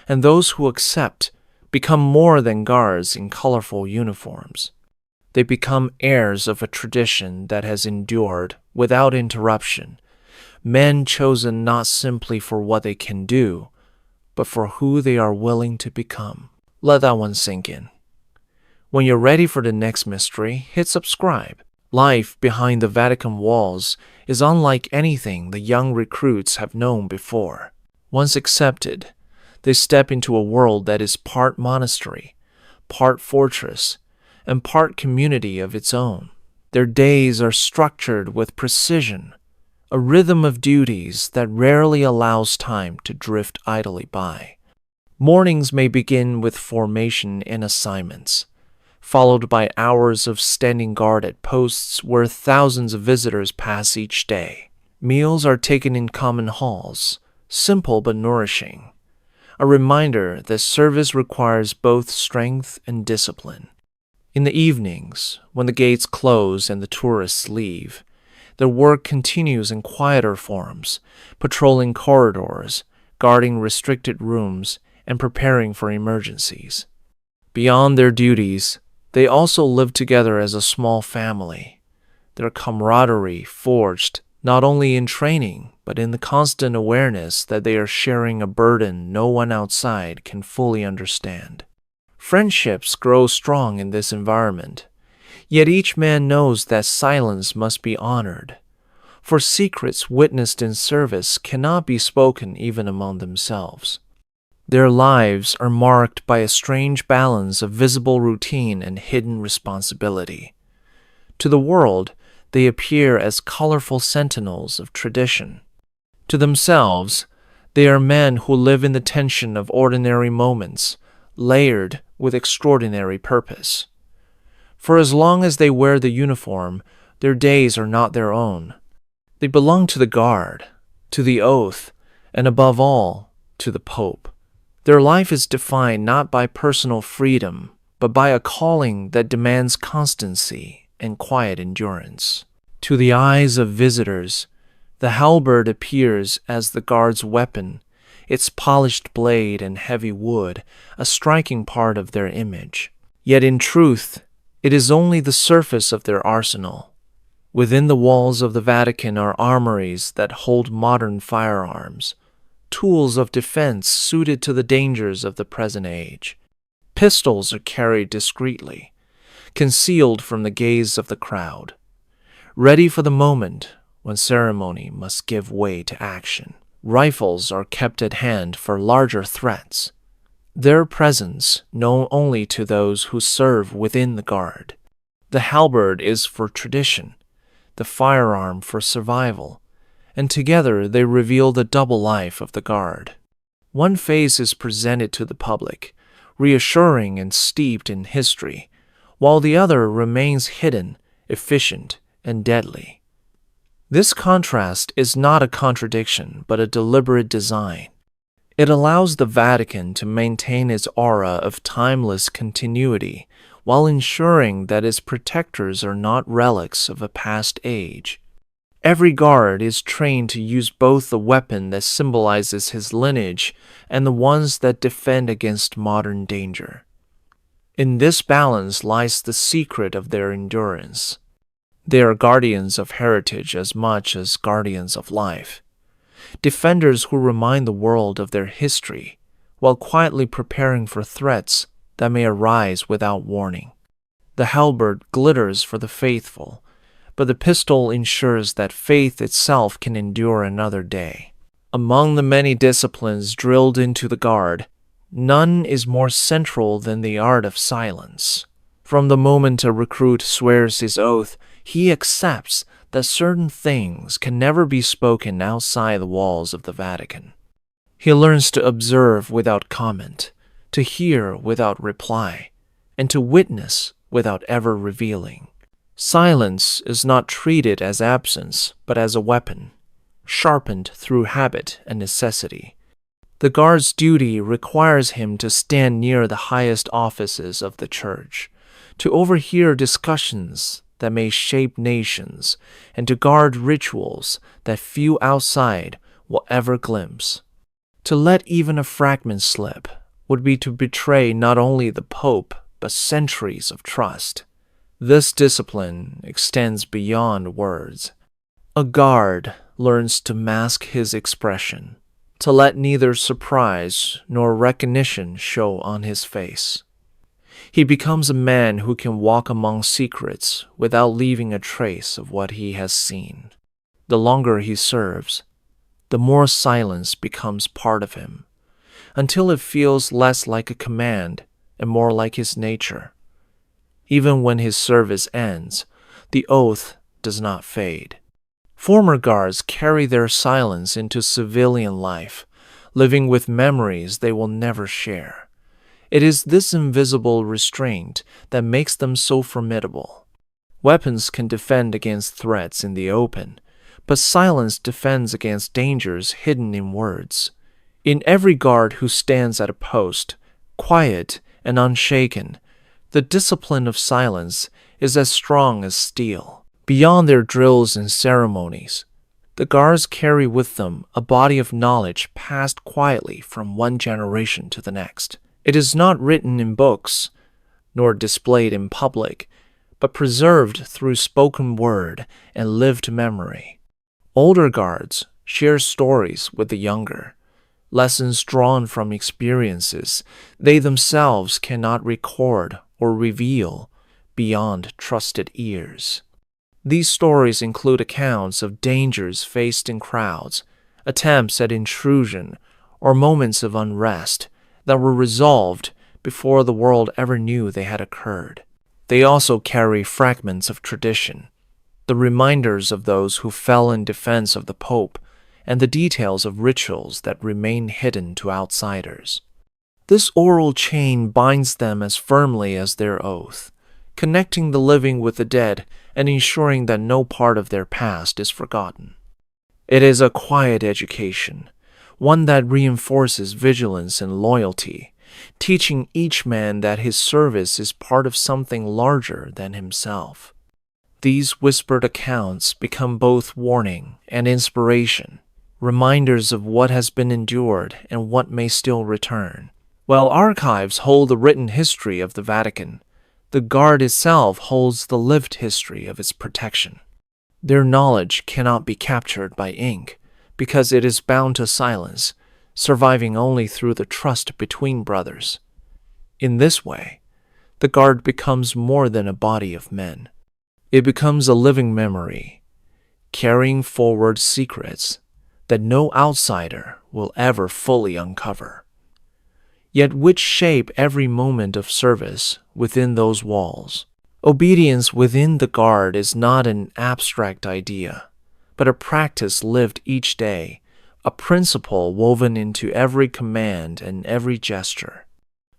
and those who accept become more than guards in colorful uniforms. They become heirs of a tradition that has endured without interruption, men chosen not simply for what they can do, but for who they are willing to become. Let that one sink in. When you're ready for the next mystery, hit subscribe. Life behind the Vatican walls is unlike anything the young recruits have known before. Once accepted, they step into a world that is part monastery, part fortress, and part community of its own. Their days are structured with precision, a rhythm of duties that rarely allows time to drift idly by. Mornings may begin with formation and assignments, followed by hours of standing guard at posts where thousands of visitors pass each day. Meals are taken in common halls, simple but nourishing, a reminder that service requires both strength and discipline. In the evenings, when the gates close and the tourists leave, their work continues in quieter forms, patrolling corridors, guarding restricted rooms, and preparing for emergencies. Beyond their duties, they also live together as a small family, their camaraderie forged not only in training, but in the constant awareness that they are sharing a burden no one outside can fully understand. Friendships grow strong in this environment, yet each man knows that silence must be honored, for secrets witnessed in service cannot be spoken even among themselves. Their lives are marked by a strange balance of visible routine and hidden responsibility. To the world, they appear as colorful sentinels of tradition. To themselves, they are men who live in the tension of ordinary moments, layered with extraordinary purpose. For as long as they wear the uniform, their days are not their own. They belong to the guard, to the oath, and above all, to the Pope. Their life is defined not by personal freedom, but by a calling that demands constancy and quiet endurance. To the eyes of visitors, the halberd appears as the guard's weapon, its polished blade and heavy wood a striking part of their image. Yet in truth, it is only the surface of their arsenal. Within the walls of the Vatican are armories that hold modern firearms, tools of defense suited to the dangers of the present age. Pistols are carried discreetly, concealed from the gaze of the crowd, ready for the moment when ceremony must give way to action. Rifles are kept at hand for larger threats, their presence known only to those who serve within the guard. The halberd is for tradition, the firearm for survival, and together they reveal the double life of the guard. One face is presented to the public, reassuring and steeped in history, while the other remains hidden, efficient, and deadly. This contrast is not a contradiction, but a deliberate design. It allows the Vatican to maintain its aura of timeless continuity while ensuring that its protectors are not relics of a past age. Every guard is trained to use both the weapon that symbolizes his lineage and the ones that defend against modern danger. In this balance lies the secret of their endurance. They are guardians of heritage as much as guardians of life, defenders who remind the world of their history while quietly preparing for threats that may arise without warning. The halberd glitters for the faithful, but the pistol ensures that faith itself can endure another day. Among the many disciplines drilled into the guard, none is more central than the art of silence. From the moment a recruit swears his oath, he accepts that certain things can never be spoken outside the walls of the Vatican. He learns to observe without comment, to hear without reply, and to witness without ever revealing. Silence is not treated as absence, but as a weapon, sharpened through habit and necessity. The guard's duty requires him to stand near the highest offices of the Church, to overhear discussions that may shape nations, and to guard rituals that few outside will ever glimpse. To let even a fragment slip would be to betray not only the Pope, but centuries of trust. This discipline extends beyond words. A guard learns to mask his expression, to let neither surprise nor recognition show on his face. He becomes a man who can walk among secrets without leaving a trace of what he has seen. The longer he serves, the more silence becomes part of him, until it feels less like a command and more like his nature. Even when his service ends, the oath does not fade. Former guards carry their silence into civilian life, living with memories they will never share. It is this invisible restraint that makes them so formidable. Weapons can defend against threats in the open, but silence defends against dangers hidden in words. In every guard who stands at a post, quiet and unshaken, the discipline of silence is as strong as steel. Beyond their drills and ceremonies, the guards carry with them a body of knowledge passed quietly from one generation to the next. It is not written in books, nor displayed in public, but preserved through spoken word and lived memory. Older guards share stories with the younger, lessons drawn from experiences they themselves cannot record or reveal beyond trusted ears. These stories include accounts of dangers faced in crowds, attempts at intrusion, or moments of unrest that were resolved before the world ever knew they had occurred. They also carry fragments of tradition, the reminders of those who fell in defense of the Pope, and the details of rituals that remain hidden to outsiders. This oral chain binds them as firmly as their oath, connecting the living with the dead and ensuring that no part of their past is forgotten. It is a quiet education, one that reinforces vigilance and loyalty, teaching each man that his service is part of something larger than himself. These whispered accounts become both warning and inspiration, reminders of what has been endured and what may still return. While archives hold the written history of the Vatican, the Guard itself holds the lived history of its protection. Their knowledge cannot be captured by ink because it is bound to silence, surviving only through the trust between brothers. In this way, the Guard becomes more than a body of men. It becomes a living memory, carrying forward secrets that no outsider will ever fully uncover, yet which shape every moment of service within those walls. Obedience within the Guard is not an abstract idea, but a practice lived each day, a principle woven into every command and every gesture.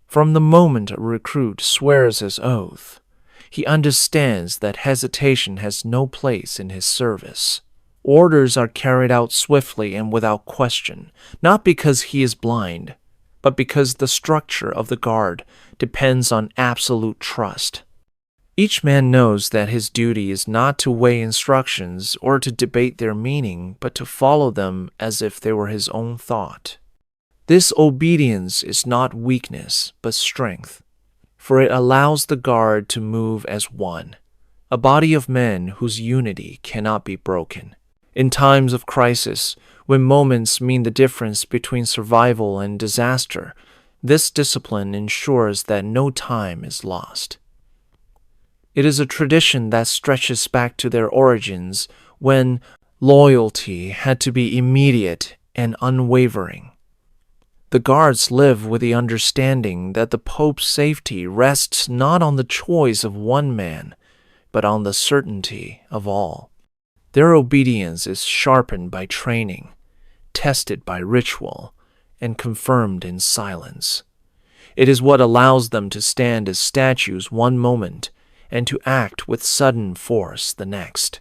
From the moment a recruit swears his oath, he understands that hesitation has no place in his service. Orders are carried out swiftly and without question, not because he is blind, but because the structure of the Guard depends on absolute trust. Each man knows that his duty is not to weigh instructions or to debate their meaning, but to follow them as if they were his own thought. This obedience is not weakness, but strength, for it allows the Guard to move as one, a body of men whose unity cannot be broken. In times of crisis, when moments mean the difference between survival and disaster, this discipline ensures that no time is lost. It is a tradition that stretches back to their origins when loyalty had to be immediate and unwavering. The Guards live with the understanding that the Pope's safety rests not on the choice of one man, but on the certainty of all. Their obedience is sharpened by training, tested by ritual, and confirmed in silence. It is what allows them to stand as statues one moment and to act with sudden force the next.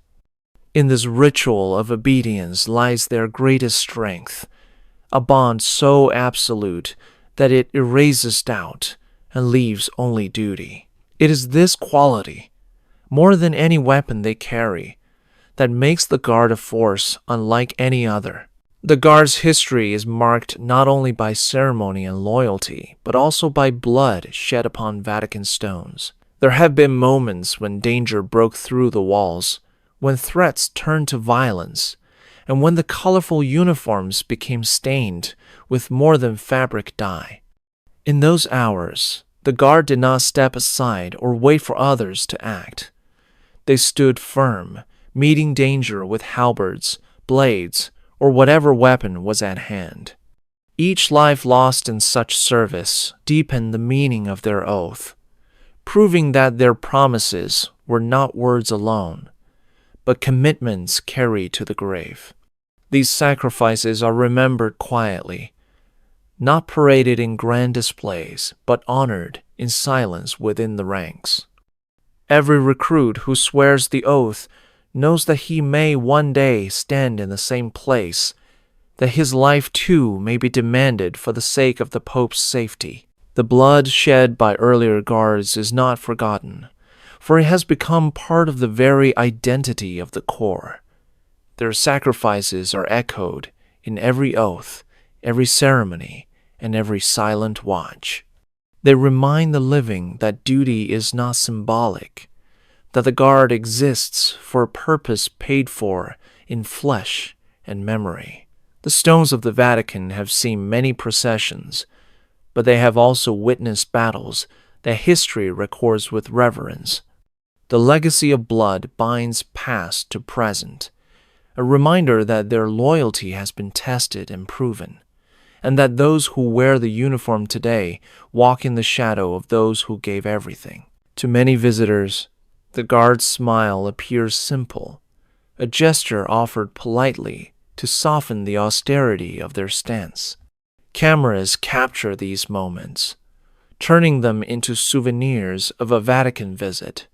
In this ritual of obedience lies their greatest strength, a bond so absolute that it erases doubt and leaves only duty. It is this quality, more than any weapon they carry, that makes the Guard a force unlike any other. The Guard's history is marked not only by ceremony and loyalty, but also by blood shed upon Vatican stones. There have been moments when danger broke through the walls, when threats turned to violence, and when the colorful uniforms became stained with more than fabric dye. In those hours, the Guard did not step aside or wait for others to act. They stood firm, meeting danger with halberds, blades, or whatever weapon was at hand. Each life lost in such service deepened the meaning of their oath, proving that their promises were not words alone, but commitments carried to the grave. These sacrifices are remembered quietly, not paraded in grand displays, but honored in silence within the ranks. Every recruit who swears the oath knows that he may one day stand in the same place, that his life too may be demanded for the sake of the Pope's safety. The blood shed by earlier guards is not forgotten, for it has become part of the very identity of the corps. Their sacrifices are echoed in every oath, every ceremony, and every silent watch. They remind the living that duty is not symbolic, that the guard exists for a purpose paid for in flesh and memory. The stones of the Vatican have seen many processions, but they have also witnessed battles that history records with reverence. The legacy of blood binds past to present, a reminder that their loyalty has been tested and proven, and that those who wear the uniform today walk in the shadow of those who gave everything. To many visitors, the guard's smile appears simple, a gesture offered politely to soften the austerity of their stance. Cameras capture these moments, turning them into souvenirs of a Vatican visit,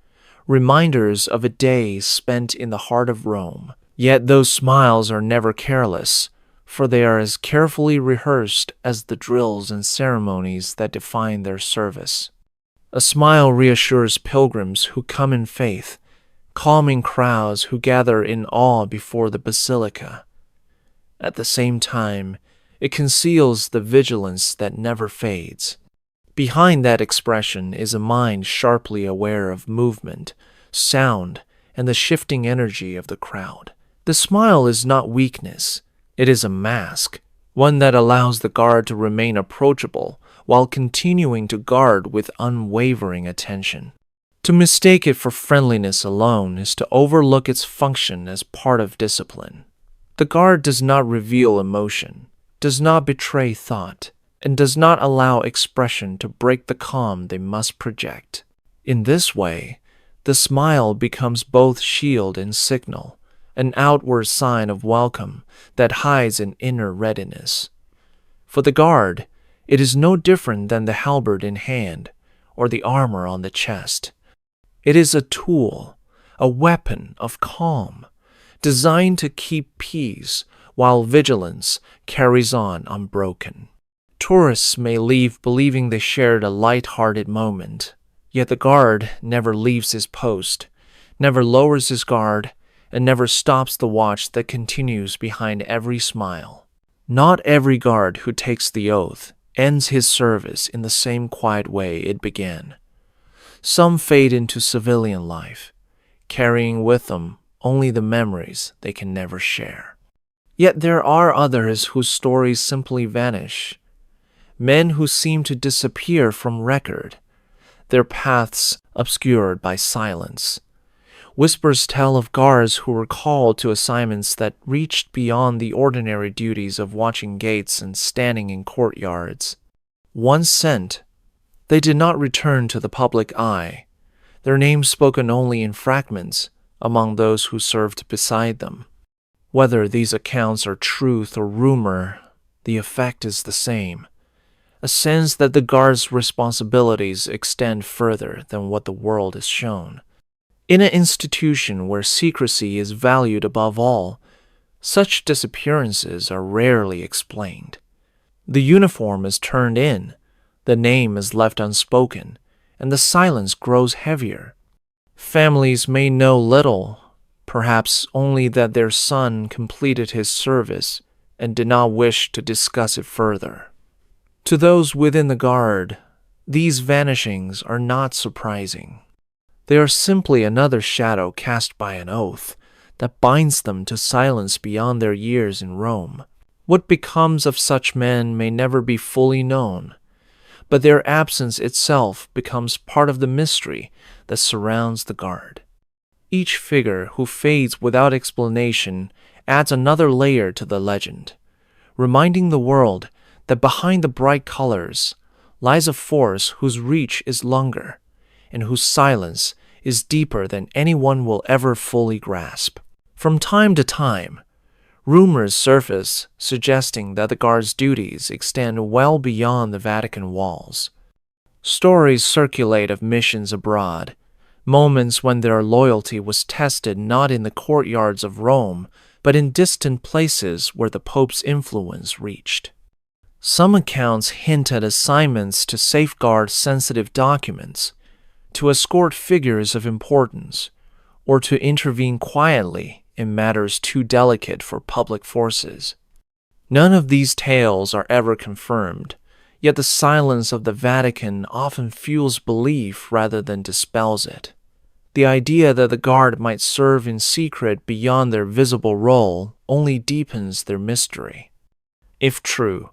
reminders of a day spent in the heart of Rome. Yet those smiles are never careless, for they are as carefully rehearsed as the drills and ceremonies that define their service. A smile reassures pilgrims who come in faith, calming crowds who gather in awe before the basilica. At the same time, it conceals the vigilance that never fades. Behind that expression is a mind sharply aware of movement, sound, and the shifting energy of the crowd. The smile is not weakness, it is a mask, one that allows the guard to remain approachable while continuing to guard with unwavering attention. To mistake it for friendliness alone is to overlook its function as part of discipline. The guard does not reveal emotion, does not betray thought, and does not allow expression to break the calm they must project. In this way, the smile becomes both shield and signal, an outward sign of welcome that hides an inner readiness. For the guard, it is no different than the halberd in hand or the armor on the chest. It is a tool, a weapon of calm, designed to keep peace while vigilance carries on unbroken. Tourists may leave believing they shared a light-hearted moment, yet the guard never leaves his post, never lowers his guard, and never stops the watch that continues behind every smile. Not every guard who takes the oath ends his service in the same quiet way it began. Some fade into civilian life, carrying with them only the memories they can never share. Yet there are others whose stories simply vanish, men who seem to disappear from record, their paths obscured by silence. Whispers tell of guards who were called to assignments that reached beyond the ordinary duties of watching gates and standing in courtyards. Once sent, they did not return to the public eye, their names spoken only in fragments among those who served beside them. Whether these accounts are truth or rumor, the effect is the same, a sense that the guard's responsibilities extend further than what the world is shown. In an institution where secrecy is valued above all, such disappearances are rarely explained. The uniform is turned in, the name is left unspoken, and the silence grows heavier. Families may know little, perhaps only that their son completed his service and did not wish to discuss it further. To those within the guard, these vanishings are not surprising. They are simply another shadow cast by an oath that binds them to silence beyond their years in Rome. What becomes of such men may never be fully known, but their absence itself becomes part of the mystery that surrounds the guard. Each figure who fades without explanation adds another layer to the legend, reminding the world that behind the bright colors lies a force whose reach is longer and whose silence is deeper than anyone will ever fully grasp. From time to time, rumors surface suggesting that the guard's duties extend well beyond the Vatican walls. Stories circulate of missions abroad, moments when their loyalty was tested not in the courtyards of Rome, but in distant places where the Pope's influence reached. Some accounts hint at assignments to safeguard sensitive documents, to escort figures of importance, or to intervene quietly in matters too delicate for public forces. None of these tales are ever confirmed, yet the silence of the Vatican often fuels belief rather than dispels it. The idea that the guard might serve in secret beyond their visible role only deepens their mystery. If true,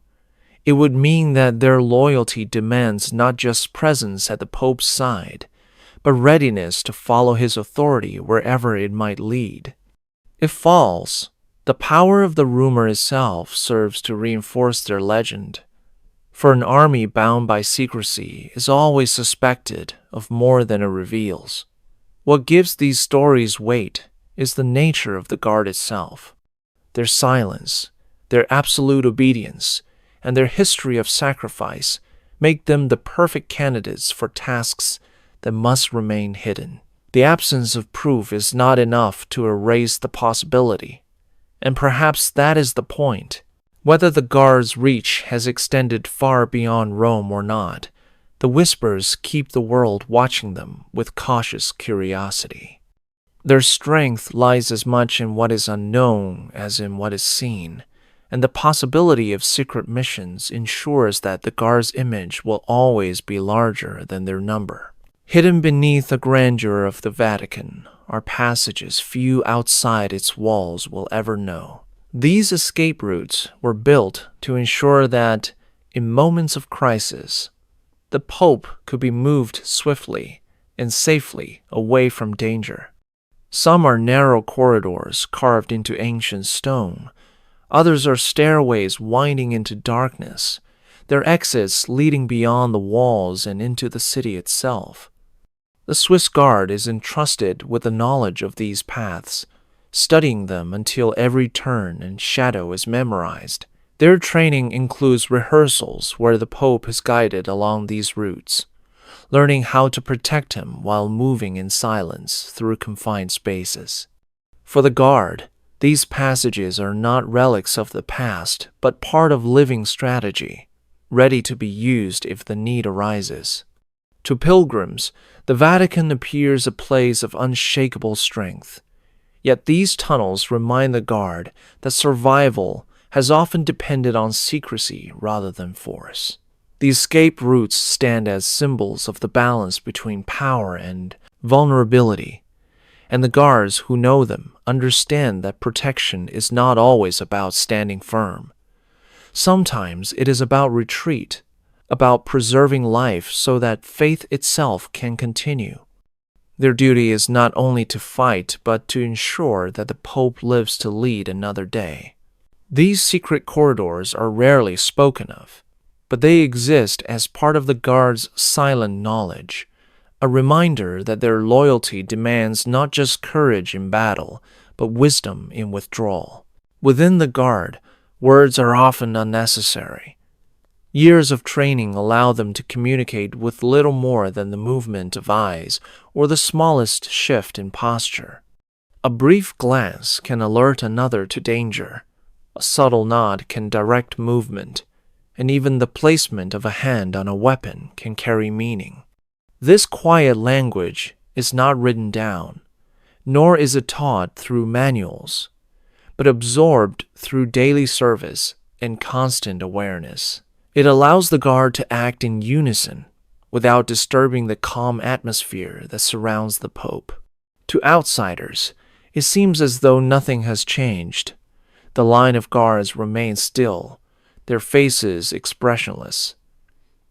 it would mean that their loyalty demands not just presence at the Pope's side, but readiness to follow his authority wherever it might lead. If false, the power of the rumor itself serves to reinforce their legend, for an army bound by secrecy is always suspected of more than it reveals. What gives these stories weight is the nature of the guard itself. Their silence, their absolute obedience, and their history of sacrifice make them the perfect candidates for tasks that must remain hidden. The absence of proof is not enough to erase the possibility, and perhaps that is the point. Whether the guard's reach has extended far beyond Rome or not, the whispers keep the world watching them with cautious curiosity. Their strength lies as much in what is unknown as in what is seen, and the possibility of secret missions ensures that the guard's image will always be larger than their number. Hidden beneath the grandeur of the Vatican are passages few outside its walls will ever know. These escape routes were built to ensure that, in moments of crisis, the Pope could be moved swiftly and safely away from danger. Some are narrow corridors carved into ancient stone. Others are stairways winding into darkness, their exits leading beyond the walls and into the city itself. The swissguard is entrusted with the knowledge of these paths, studying them until every turn and shadow is memorized. Their training includes rehearsals where the Pope is guided along these routes, learning how to protect him while moving in silence through confined spaces. For the guard, these passages are not relics of the past, but part of living strategy, ready to be used if the need arises. To pilgrims, the Vatican appears a place of unshakable strength. Yet these tunnels remind the guard that survival has often depended on secrecy rather than force. The escape routes stand as symbols of the balance between power and vulnerability, and the guards who know them understand that protection is not always about standing firm. Sometimes it is about retreat, about preserving life so that faith itself can continue. Their duty is not only to fight, but to ensure that the Pope lives to lead another day. These secret corridors are rarely spoken of, but they exist as part of the guard's silent knowledge, a reminder that their loyalty demands not just courage in battle, but wisdom in withdrawal. Within the guard, words are often unnecessary. Years of training allow them to communicate with little more than the movement of eyes or the smallest shift in posture. A brief glance can alert another to danger. A subtle nod can direct movement, and even the placement of a hand on a weapon can carry meaning. This quiet language is not written down, nor is it taught through manuals, but absorbed through daily service and constant awareness. It allows the guard to act in unison without disturbing the calm atmosphere that surrounds the Pope. To outsiders, it seems as though nothing has changed. The line of guards remains still, their faces expressionless.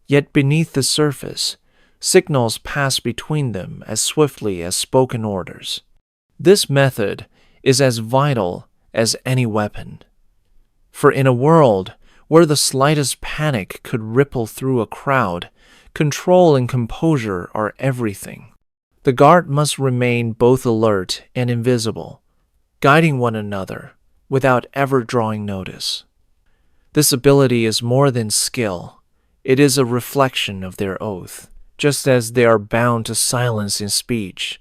Yet beneath the surface, signals pass between them as swiftly as spoken orders. This method is as vital as any weapon. For in a world where the slightest panic could ripple through a crowd, control and composure are everything. The guard must remain both alert and invisible, guiding one another without ever drawing notice. This ability is more than skill. It is a reflection of their oath. Just as they are bound to silence in speech,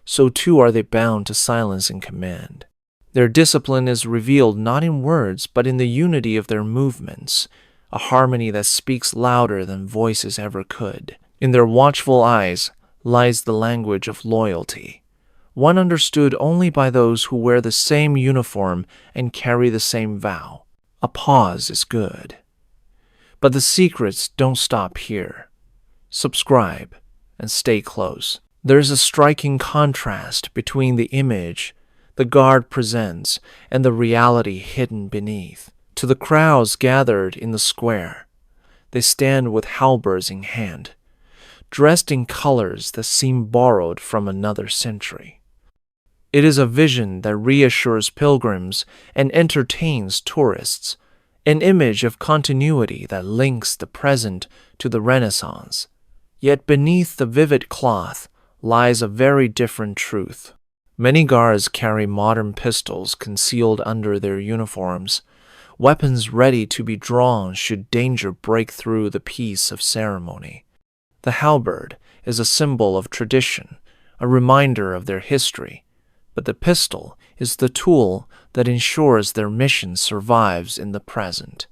so too are they bound to silence in command. Their discipline is revealed not in words, but in the unity of their movements, a harmony that speaks louder than voices ever could. In their watchful eyes lies the language of loyalty, one understood only by those who wear the same uniform and carry the same vow. A pause is good. But the secrets don't stop here. Subscribe and stay close. There's a striking contrast between the image the guard presents and the reality hidden beneath. To the crowds gathered in the square, they stand with halberds in hand, dressed in colors that seem borrowed from another century. It is a vision that reassures pilgrims and entertains tourists, an image of continuity that links the present to the Renaissance. Yet beneath the vivid cloth lies a very different truth. Many guards carry modern pistols concealed under their uniforms, weapons ready to be drawn should danger break through the peace of ceremony. The halberd is a symbol of tradition, a reminder of their history, but the pistol is the tool that ensures their mission survives in the present.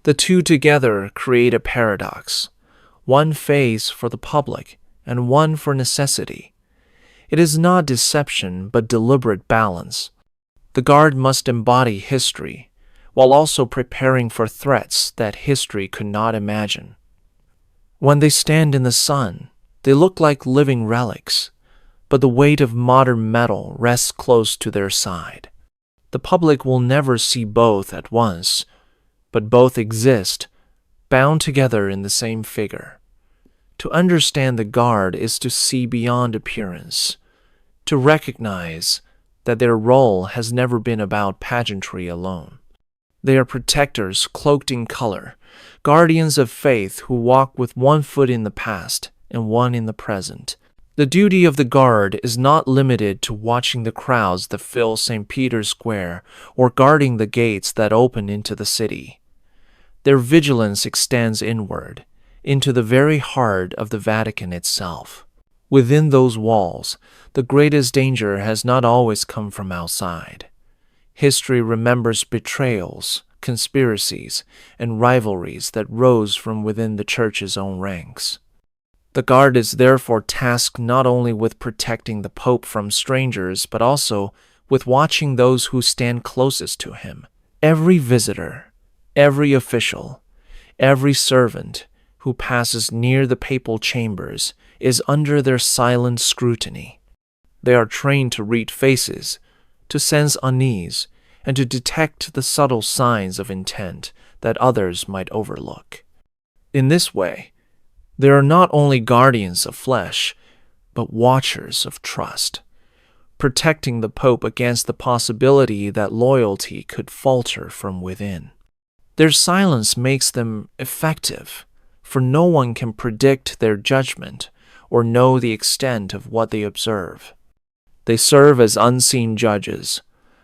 The two together create a paradox, one face for the public and one for necessity. It is not deception but deliberate balance. The guard must embody history, while also preparing for threats that history could not imagine. When they stand in the sun, they look like living relics, but the weight of modern metal rests close to their side. The public will never see both at once, but both exist, bound together in the same figure. To understand the guard is to see beyond appearance, to recognize that their role has never been about pageantry alone. They are protectors cloaked in color, guardians of faith who walk with one foot in the past and one in the present. The duty of the guard is not limited to watching the crowds that fill St. Peter's Square or guarding the gates that open into the city. Their vigilance extends inward, into the very heart of the Vatican itself. Within those walls, the greatest danger has not always come from outside. History remembers betrayals, conspiracies, and rivalries that rose from within the Church's own ranks. The guard is therefore tasked not only with protecting the Pope from strangers, but also with watching those who stand closest to him. Every visitor, every official, every servant who passes near the papal chambers is under their silent scrutiny. They are trained to read faces, to sense unease, and to detect the subtle signs of intent that others might overlook. In this way, they are not only guardians of flesh, but watchers of trust, protecting the Pope against the possibility that loyalty could falter from within. Their silence makes them effective, for no one can predict their judgment or know the extent of what they observe. They serve as unseen judges,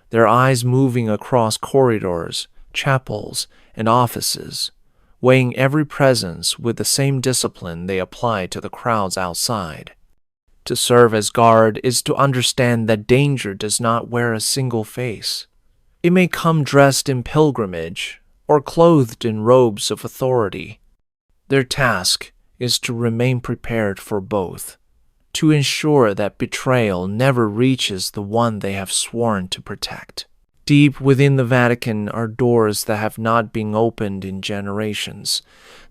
their eyes moving across corridors, chapels, and offices, weighing every presence with the same discipline they apply to the crowds outside. To serve as guard is to understand that danger does not wear a single face. It may come dressed in pilgrimage or clothed in robes of authority. Their task is to remain prepared for both, to ensure that betrayal never reaches the one they have sworn to protect. Deep within the Vatican are doors that have not been opened in generations,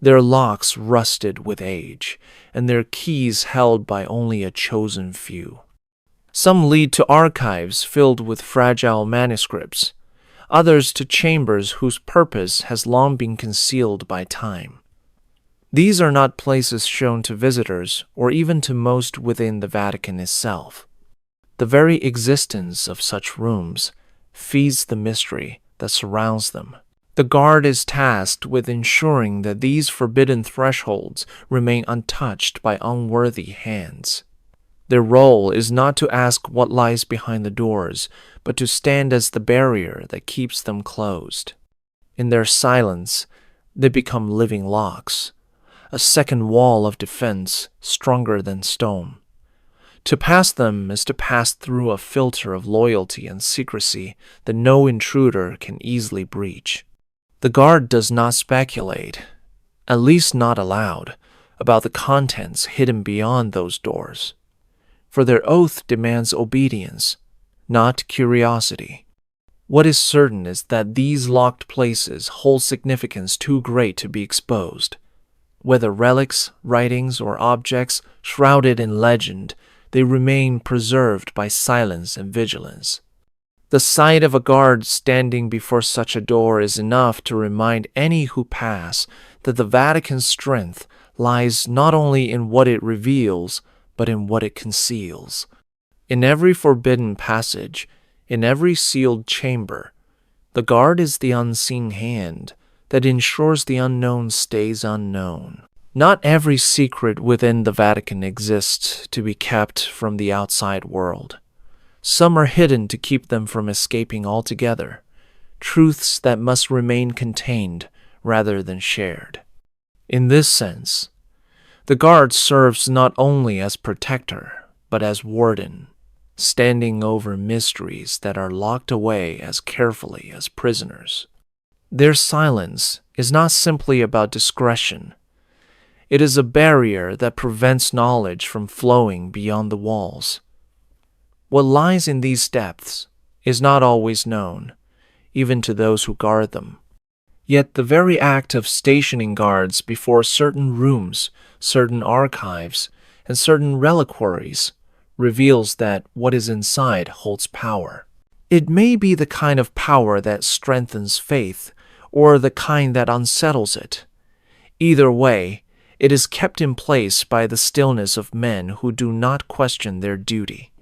their locks rusted with age, and their keys held by only a chosen few. Some lead to archives filled with fragile manuscripts, others to chambers whose purpose has long been concealed by time. These are not places shown to visitors or even to most within the Vatican itself. The very existence of such rooms feeds the mystery that surrounds them. The guard is tasked with ensuring that these forbidden thresholds remain untouched by unworthy hands. Their role is not to ask what lies behind the doors, but to stand as the barrier that keeps them closed. In their silence, they become living locks, a second wall of defense stronger than stone. To pass them is to pass through a filter of loyalty and secrecy that no intruder can easily breach. The guard does not speculate, at least not aloud, about the contents hidden beyond those doors, for their oath demands obedience, not curiosity. What is certain is that these locked places hold significance too great to be exposed. Whether relics, writings, or objects shrouded in legend, they remain preserved by silence and vigilance. The sight of a guard standing before such a door is enough to remind any who pass that the Vatican's strength lies not only in what it reveals, but in what it conceals. In every forbidden passage, in every sealed chamber, the guard is the unseen hand that ensures the unknown stays unknown. Not every secret within the Vatican exists to be kept from the outside world. Some are hidden to keep them from escaping altogether, truths that must remain contained rather than shared. In this sense, the guard serves not only as protector, but as warden, standing over mysteries that are locked away as carefully as prisoners. Their silence is not simply about discretion. It is a barrier that prevents knowledge from flowing beyond the walls. What lies in these depths is not always known, even to those who guard them. Yet the very act of stationing guards before certain rooms, certain archives, and certain reliquaries reveals that what is inside holds power. It may be the kind of power that strengthens faith, or the kind that unsettles it. Either way, it is kept in place by the stillness of men who do not question their duty.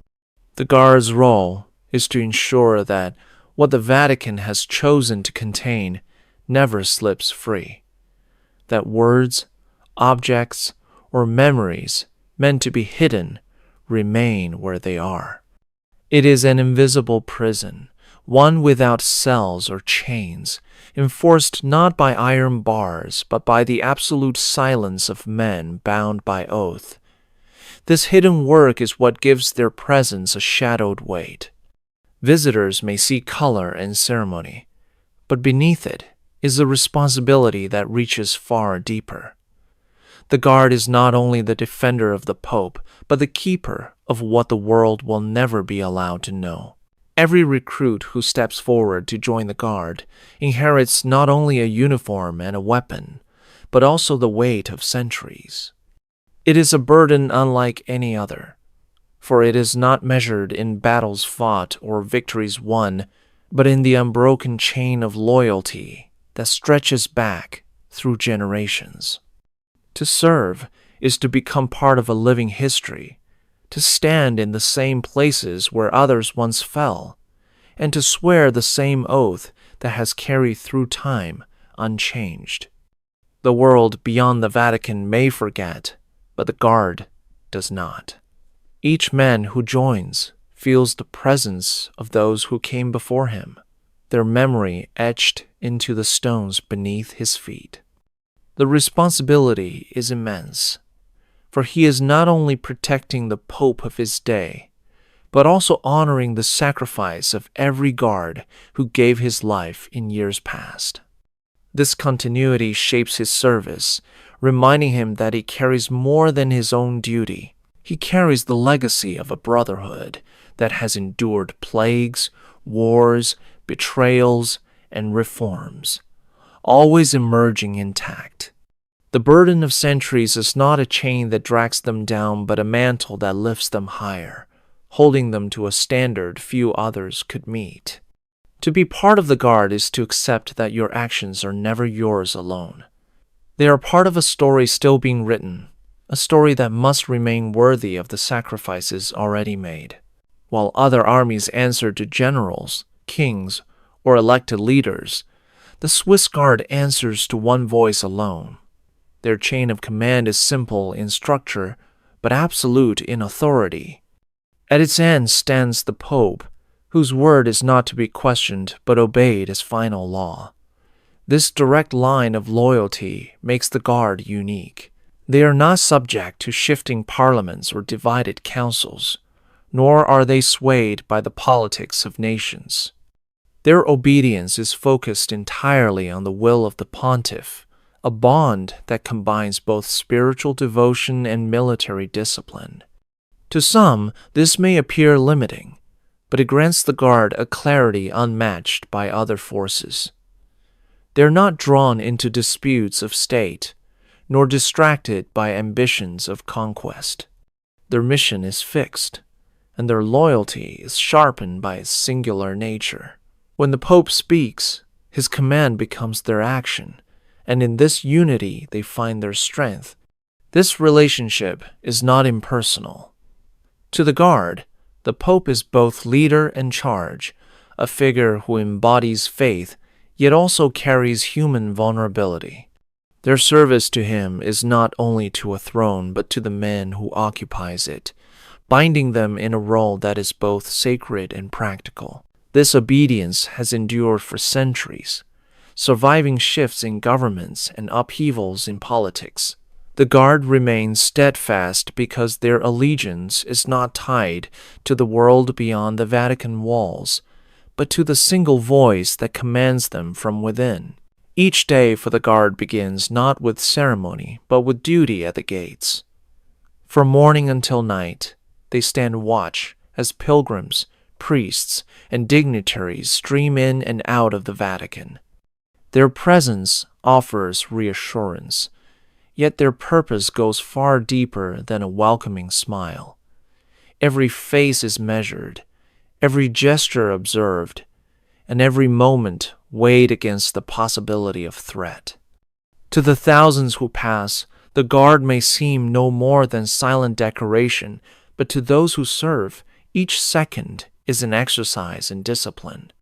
The guard's role is to ensure that what the Vatican has chosen to contain never slips free, that words, objects, or memories meant to be hidden remain where they are. It is an invisible prison, one without cells or chains, enforced not by iron bars, but by the absolute silence of men bound by oath. This hidden work is what gives their presence a shadowed weight. Visitors may see color and ceremony, but beneath it is a responsibility that reaches far deeper. The guard is not only the defender of the Pope, but the keeper of what the world will never be allowed to know. Every recruit who steps forward to join the guard inherits not only a uniform and a weapon, but also the weight of centuries. It is a burden unlike any other, for it is not measured in battles fought or victories won, but in the unbroken chain of loyalty that stretches back through generations. To serve is to become part of a living history, to stand in the same places where others once fell, and to swear the same oath that has carried through time unchanged. The world beyond the Vatican may forget, but the guard does not. Each man who joins feels the presence of those who came before him, their memory etched into the stones beneath his feet. The responsibility is immense, for he is not only protecting the Pope of his day, but also honoring the sacrifice of every guard who gave his life in years past. This continuity shapes his service, reminding him that he carries more than his own duty. He carries the legacy of a brotherhood that has endured plagues, wars, betrayals, and reforms, always emerging intact. The burden of centuries is not a chain that drags them down, but a mantle that lifts them higher, holding them to a standard few others could meet. To be part of the guard is to accept that your actions are never yours alone. They are part of a story still being written, a story that must remain worthy of the sacrifices already made. While other armies answer to generals, kings, or elected leaders, the swissguard answers to one voice alone. Their chain of command is simple in structure, but absolute in authority. At its end stands the Pope, whose word is not to be questioned but obeyed as final law. This direct line of loyalty makes the guard unique, They are not subject to shifting parliaments or divided councils, nor are they swayed by the politics of nations. Their obedience is focused entirely on the will of the pontiff, a bond that combines both spiritual devotion and military discipline. To some, this may appear limiting, but it grants the Guard a clarity unmatched by other forces. They are not drawn into disputes of state, nor distracted by ambitions of conquest. Their mission is fixed, and their loyalty is sharpened by its singular nature. When the Pope speaks, his command becomes their action, and in this unity they find their strength. This relationship is not impersonal. To the Guard, the Pope is both leader and charge, a figure who embodies faith yet also carries human vulnerability. Their service to him is not only to a throne but to the man who occupies it, binding them in a role that is both sacred and practical. This obedience has endured for centuries, surviving shifts in governments and upheavals in politics. The Guard remains steadfast because their allegiance is not tied to the world beyond the Vatican walls, but to the single voice that commands them from within. Each day for the Guard begins not with ceremony, but with duty at the gates. From morning until night, they stand watch as pilgrims, priests, and dignitaries stream in and out of the Vatican. Their presence offers reassurance, yet their purpose goes far deeper than a welcoming smile. Every face is measured, every gesture observed, and every moment weighed against the possibility of threat. To the thousands who pass, the Guard may seem no more than silent decoration, but to those who serve, each second is an exercise in discipline.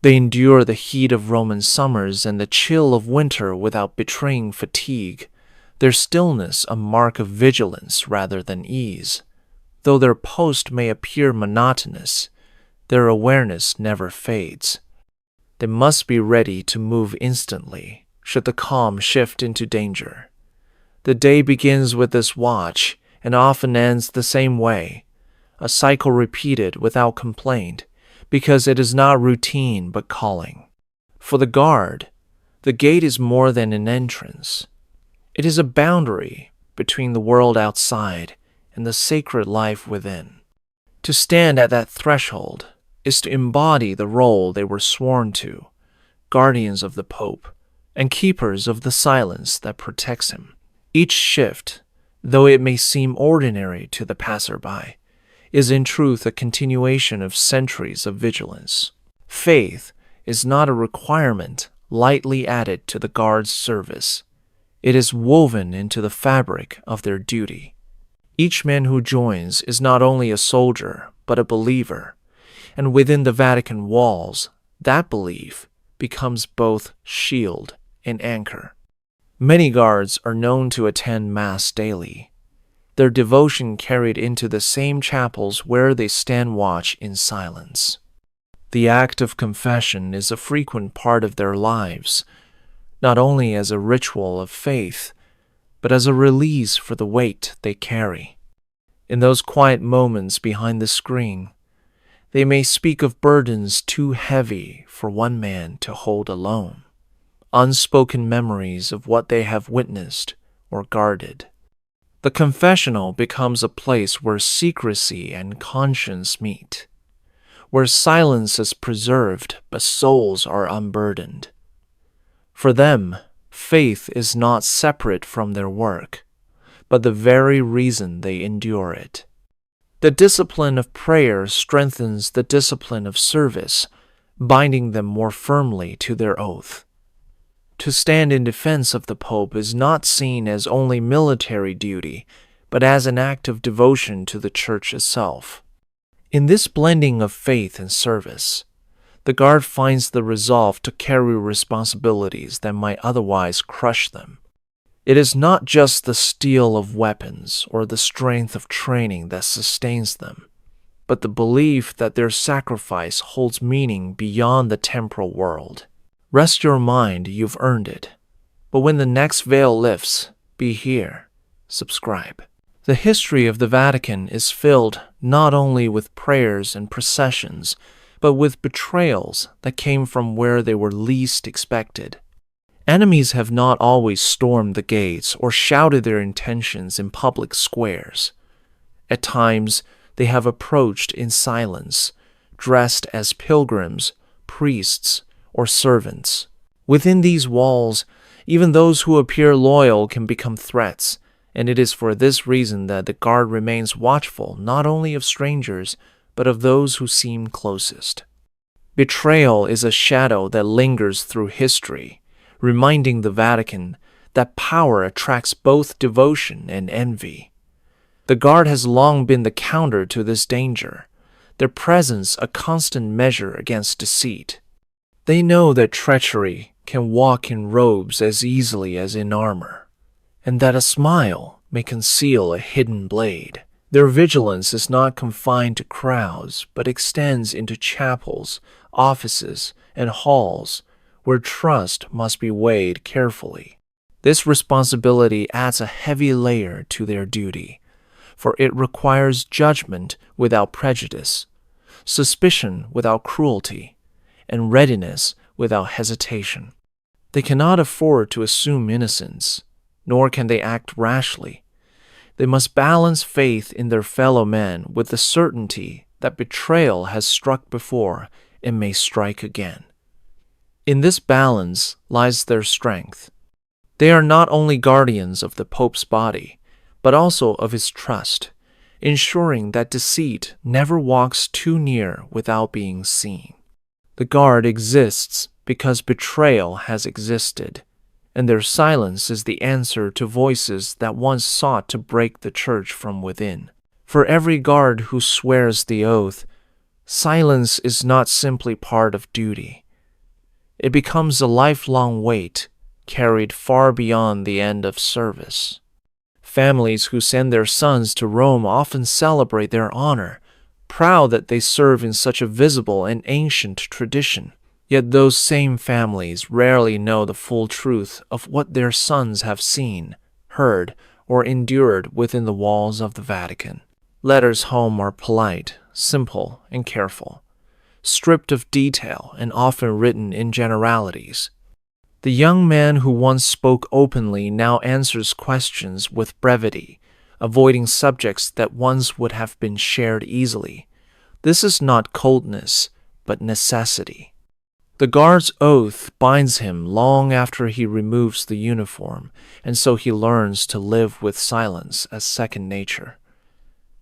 They endure the heat of Roman summers and the chill of winter without betraying fatigue, their stillness a mark of vigilance rather than ease. Though their post may appear monotonous, their awareness never fades. They must be ready to move instantly, should the calm shift into danger. The day begins with this watch and often ends the same way, a cycle repeated without complaint, because it is not routine but calling. For the Guard, the gate is more than an entrance. It is a boundary between the world outside and the sacred life within. To stand at that threshold is to embody the role they were sworn to, guardians of the Pope and keepers of the silence that protects him. Each shift, though it may seem ordinary to the passerby, is in truth a continuation of centuries of vigilance. Faith is not a requirement lightly added to the Guard's service. It is woven into the fabric of their duty. Each man who joins is not only a soldier, but a believer, and within the Vatican walls, that belief becomes both shield and anchor. Many Guards are known to attend Mass daily, their devotion carried into the same chapels where they stand watch in silence. The act of confession is a frequent part of their lives, not only as a ritual of faith, but as a release for the weight they carry. In those quiet moments behind the screen, they may speak of burdens too heavy for one man to hold alone, unspoken memories of what they have witnessed or guarded. The confessional becomes a place where secrecy and conscience meet, where silence is preserved but souls are unburdened. For them, faith is not separate from their work, but the very reason they endure it. The discipline of prayer strengthens the discipline of service, binding them more firmly to their oath. To stand in defense of the Pope is not seen as only military duty, but as an act of devotion to the Church itself. In this blending of faith and service, the Guard finds the resolve to carry responsibilities that might otherwise crush them. It is not just the steel of weapons or the strength of training that sustains them, but the belief that their sacrifice holds meaning beyond the temporal world. Rest your mind, you've earned it. But when the next veil lifts, be here, subscribe. The history of the Vatican is filled not only with prayers and processions, but with betrayals that came from where they were least expected. Enemies have not always stormed the gates or shouted their intentions in public squares. At times, they have approached in silence, dressed as pilgrims, priests, or servants. Within these walls, even those who appear loyal can become threats, and it is for this reason that the guard remains watchful not only of strangers, but of those who seem closest. Betrayal is a shadow that lingers through history, reminding the Vatican that power attracts both devotion and envy. The guard has long been the counter to this danger, their presence a constant measure against deceit. They know that treachery can walk in robes as easily as in armor, and that a smile may conceal a hidden blade. Their vigilance is not confined to crowds, but extends into chapels, offices, and halls, where trust must be weighed carefully. This responsibility adds a heavy layer to their duty, for it requires judgment without prejudice, suspicion without cruelty, and readiness without hesitation. They cannot afford to assume innocence, nor can they act rashly. They must balance faith in their fellow men with the certainty that betrayal has struck before and may strike again. In this balance lies their strength. They are not only guardians of the Pope's body, but also of his trust, ensuring that deceit never walks too near without being seen. The guard exists because betrayal has existed, and their silence is the answer to voices that once sought to break the church from within. For every guard who swears the oath, silence is not simply part of duty. It becomes a lifelong weight, carried far beyond the end of service. Families who send their sons to Rome often celebrate their honor, proud that they serve in such a visible and ancient tradition. Yet those same families rarely know the full truth of what their sons have seen, heard, or endured within the walls of the Vatican. Letters home are polite, simple, and careful, stripped of detail and often written in generalities. The young man who once spoke openly now answers questions with brevity, avoiding subjects that once would have been shared easily. This is not coldness, but necessity. The guard's oath binds him long after he removes the uniform, and so he learns to live with silence as second nature.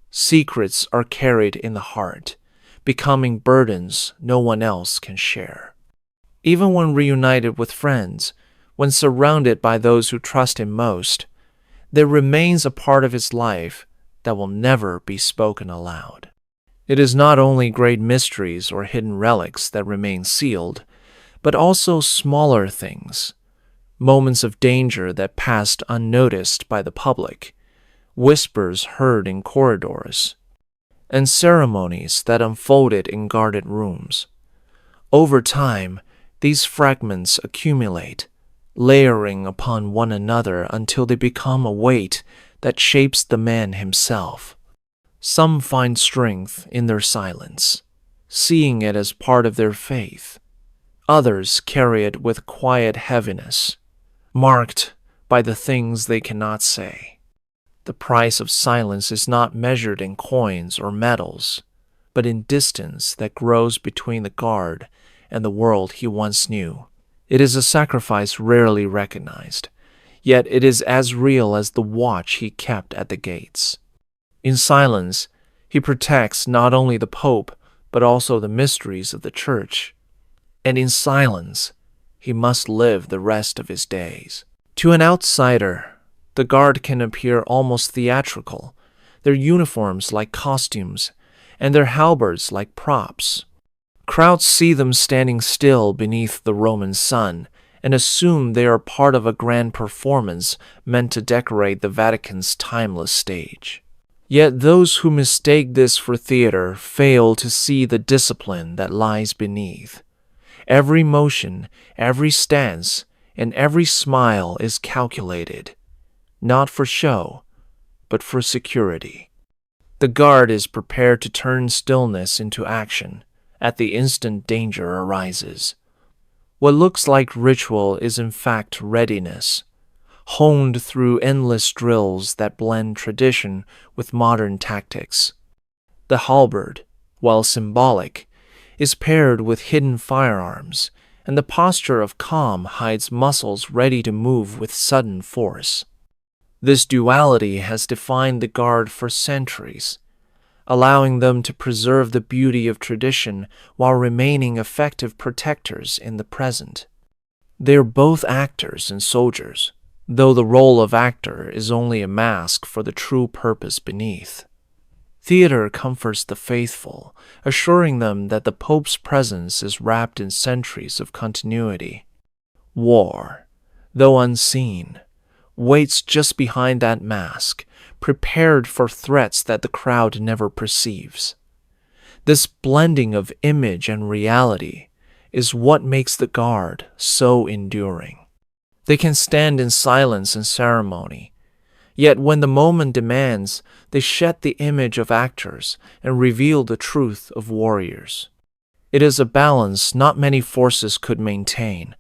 Secrets are carried in the heart, becoming burdens no one else can share. Even when reunited with friends, when surrounded by those who trust him most, there remains a part of his life that will never be spoken aloud. It is not only great mysteries or hidden relics that remain sealed, but also smaller things, moments of danger that passed unnoticed by the public, whispers heard in corridors, and ceremonies that unfolded in guarded rooms. Over time, these fragments accumulate, layering upon one another until they become a weight that shapes the man himself. Some find strength in their silence, seeing it as part of their faith. Others carry it with quiet heaviness, marked by the things they cannot say. The price of silence is not measured in coins or medals, but in distance that grows between the guard and the world he once knew. It is a sacrifice rarely recognized, yet it is as real as the watch he kept at the gates. In silence, he protects not only the Pope, but also the mysteries of the Church. And in silence, he must live the rest of his days. To an outsider, the guard can appear almost theatrical, their uniforms like costumes, and their halberds like props. Crowds see them standing still beneath the Roman sun and assume they are part of a grand performance meant to decorate the Vatican's timeless stage. Yet those who mistake this for theater fail to see the discipline that lies beneath. Every motion, every stance, and every smile is calculated, not for show, but for security. The guard is prepared to turn stillness into action at the instant danger arises. What looks like ritual is in fact readiness, honed through endless drills that blend tradition with modern tactics. The halberd, while symbolic, is paired with hidden firearms, and the posture of calm hides muscles ready to move with sudden force. This duality has defined the guard for centuries, allowing them to preserve the beauty of tradition while remaining effective protectors in the present. They are both actors and soldiers, though the role of actor is only a mask for the true purpose beneath. Theater comforts the faithful, assuring them that the Pope's presence is wrapped in centuries of continuity. War, though unseen, waits just behind that mask, prepared for threats that the crowd never perceives. This blending of image and reality is what makes the guard so enduring. They can stand in silence and ceremony, yet when the moment demands, they shed the image of actors and reveal the truth of warriors. It is a balance not many forces could maintain,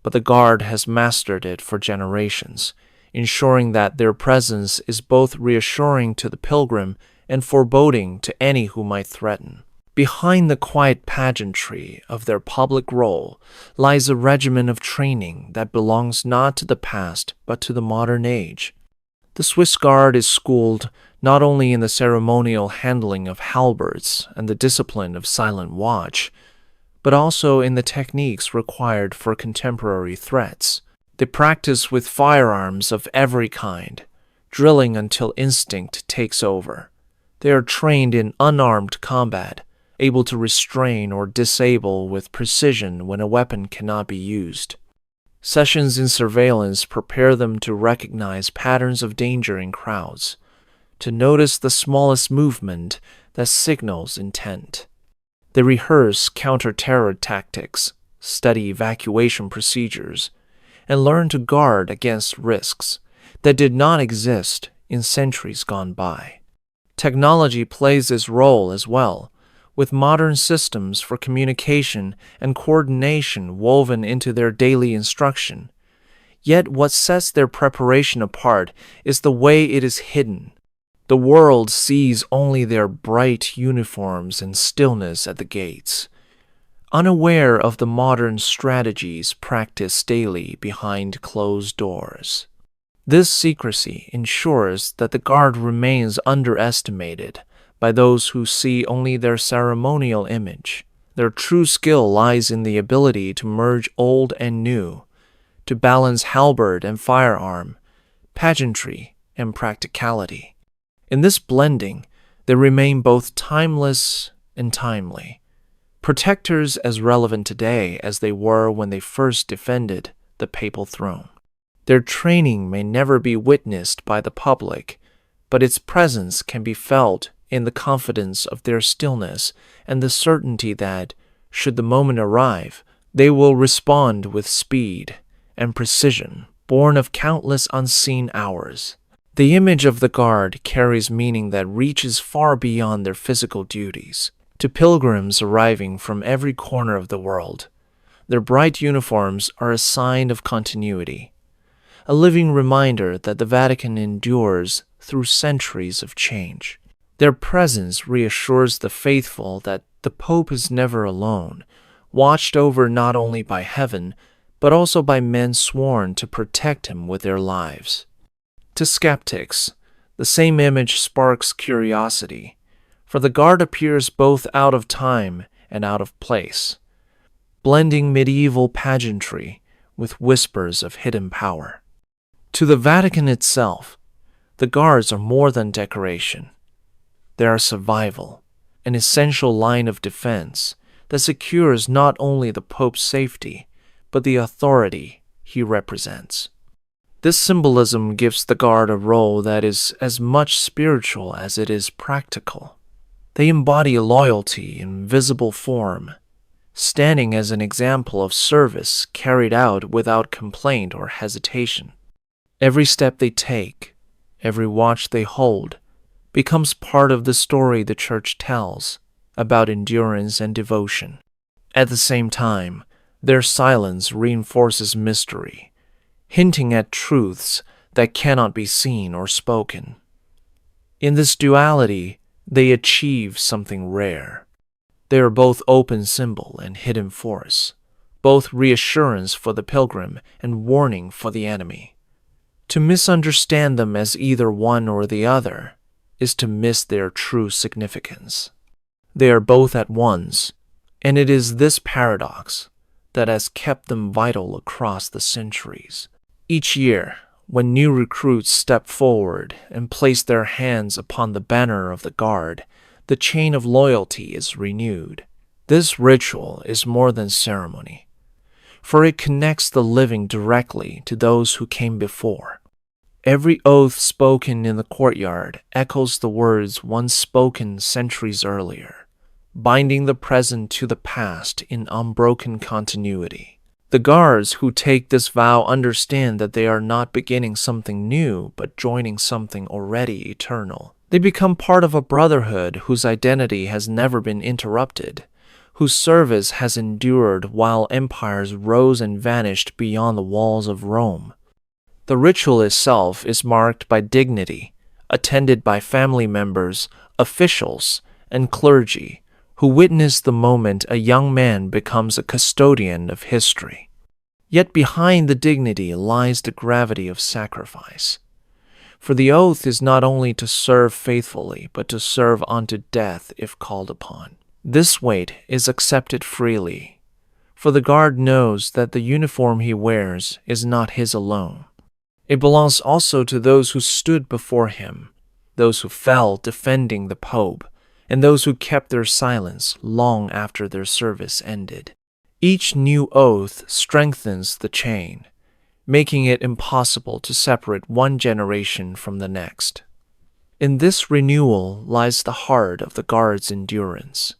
but the guard has mastered it for generations, ensuring that their presence is both reassuring to the pilgrim and foreboding to any who might threaten. Behind the quiet pageantry of their public role lies a regimen of training that belongs not to the past but to the modern age. The swissguard is schooled not only in the ceremonial handling of halberds and the discipline of silent watch, but also in the techniques required for contemporary threats. They practice with firearms of every kind, drilling until instinct takes over. They are trained in unarmed combat, able to restrain or disable with precision when a weapon cannot be used. Sessions in surveillance prepare them to recognize patterns of danger in crowds, to notice the smallest movement that signals intent. They rehearse counter-terror tactics, study evacuation procedures, and learn to guard against risks that did not exist in centuries gone by. Technology plays its role as well, with modern systems for communication and coordination woven into their daily instruction. Yet what sets their preparation apart is the way it is hidden. The world sees only their bright uniforms and stillness at the gates, unaware of the modern strategies practiced daily behind closed doors. This secrecy ensures that the guard remains underestimated by those who see only their ceremonial image. Their true skill lies in the ability to merge old and new, to balance halberd and firearm, pageantry and practicality. In this blending, they remain both timeless and timely, protectors as relevant today as they were when they first defended the papal throne. Their training may never be witnessed by the public, but its presence can be felt in the confidence of their stillness and the certainty that, should the moment arrive, they will respond with speed and precision, born of countless unseen hours. The image of the guard carries meaning that reaches far beyond their physical duties. To pilgrims arriving from every corner of the world, their bright uniforms are a sign of continuity, a living reminder that the Vatican endures through centuries of change. Their presence reassures the faithful that the Pope is never alone, watched over not only by heaven, but also by men sworn to protect him with their lives. To skeptics, the same image sparks curiosity, for the guard appears both out of time and out of place, blending medieval pageantry with whispers of hidden power. To the Vatican itself, the guards are more than decoration. They are survival, an essential line of defense that secures not only the Pope's safety, but the authority he represents. This symbolism gives the guard a role that is as much spiritual as it is practical. They embody loyalty in visible form, standing as an example of service carried out without complaint or hesitation. Every step they take, Every watch they hold becomes part of the story the Church tells about endurance and devotion. At the same time, their silence reinforces mystery, hinting at truths that cannot be seen or spoken. In this duality, they achieve something rare. They are both open symbol and hidden force, both reassurance for the pilgrim and warning for the enemy. To misunderstand them as either one or the other is to miss their true significance. They are both at once, and it is this paradox that has kept them vital across the centuries. Each year, when new recruits step forward and place their hands upon the banner of the Guard, the chain of loyalty is renewed. This ritual is more than ceremony, for it connects the living directly to those who came before. Every oath spoken in the courtyard echoes the words once spoken centuries earlier, binding the present to the past in unbroken continuity. The guards who take this vow understand that they are not beginning something new, but joining something already eternal. They become part of a brotherhood whose identity has never been interrupted, whose service has endured while empires rose and vanished beyond the walls of Rome. The ritual itself is marked by dignity, attended by family members, officials, and clergy, who witness the moment a young man becomes a custodian of history. Yet behind the dignity lies the gravity of sacrifice. For the oath is not only to serve faithfully, but to serve unto death if called upon. This weight is accepted freely, for the guard knows that the uniform he wears is not his alone. It belongs also to those who stood before him, those who fell defending the Pope, and those who kept their silence long after their service ended. Each new oath strengthens the chain, making it impossible to separate one generation from the next. In this renewal lies the heart of the Guard's endurance.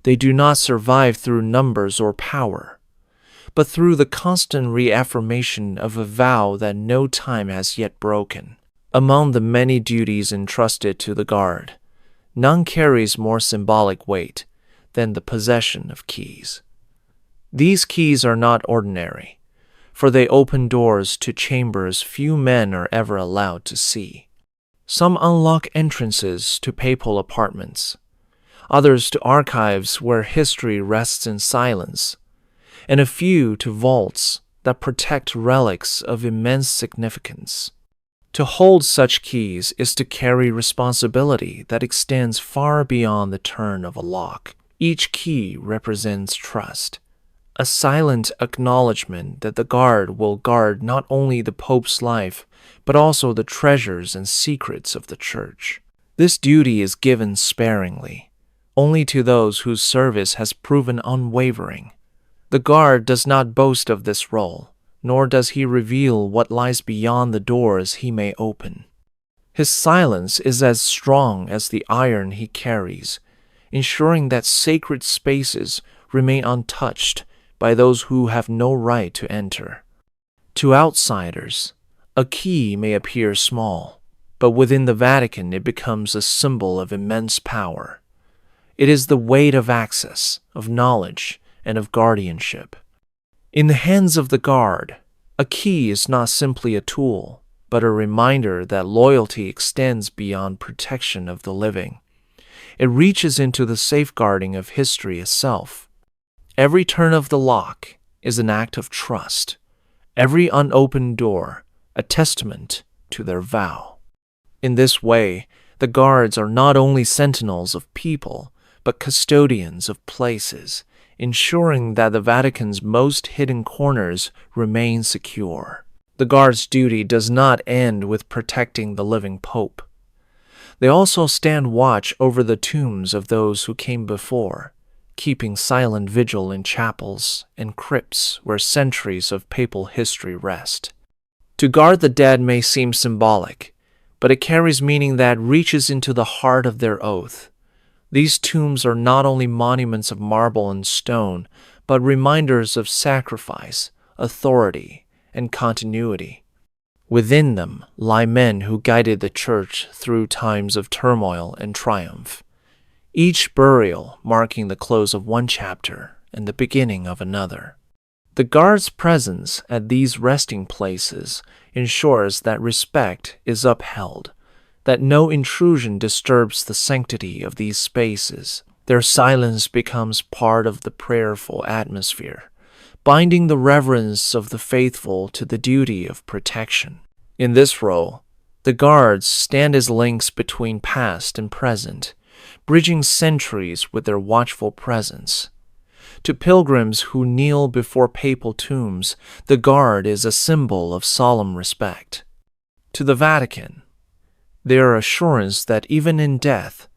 They do not survive through numbers or power, but through the constant reaffirmation of a vow that no time has yet broken. Among the many duties entrusted to the Guard, none carries more symbolic weight than the possession of keys. These keys are not ordinary, for they open doors to chambers few men are ever allowed to see. Some unlock entrances to papal apartments, others to archives where history rests in silence, and a few to vaults that protect relics of immense significance. To hold such keys is to carry responsibility that extends far beyond the turn of a lock. Each key represents trust, a silent acknowledgement that the Guard will guard not only the Pope's life, but also the treasures and secrets of the Church. This duty is given sparingly, only to those whose service has proven unwavering. The Guard does not boast of this role, nor does he reveal what lies beyond the doors he may open. His silence is as strong as the iron he carries, ensuring that sacred spaces remain untouched by those who have no right to enter. To outsiders, a key may appear small, but within the Vatican it becomes a symbol of immense power. It is the weight of access, of knowledge, and of guardianship. In the hands of the Guard, a key is not simply a tool, but a reminder that loyalty extends beyond protection of the living. It reaches into the safeguarding of history itself. Every turn of the lock is an act of trust, every unopened door a testament to their vow. In this way, the Guards are not only sentinels of people, but custodians of places, ensuring that the Vatican's most hidden corners remain secure. The Guard's duty does not end with protecting the living Pope. They also stand watch over the tombs of those who came before, keeping silent vigil in chapels and crypts where centuries of papal history rest. To guard the dead may seem symbolic, but it carries meaning that reaches into the heart of their oath. These tombs are not only monuments of marble and stone, but reminders of sacrifice, authority, and continuity. Within them lie men who guided the church through times of turmoil and triumph, each burial marking the close of one chapter and the beginning of another. The guard's presence at these resting places ensures that respect is upheld, that no intrusion disturbs the sanctity of these spaces. Their silence becomes part of the prayerful atmosphere, binding the reverence of the faithful to the duty of protection. In this role, the guards stand as links between past and present, bridging centuries with their watchful presence. To pilgrims who kneel before papal tombs, the guard is a symbol of solemn respect. To the Vatican, they are assurance that even in death,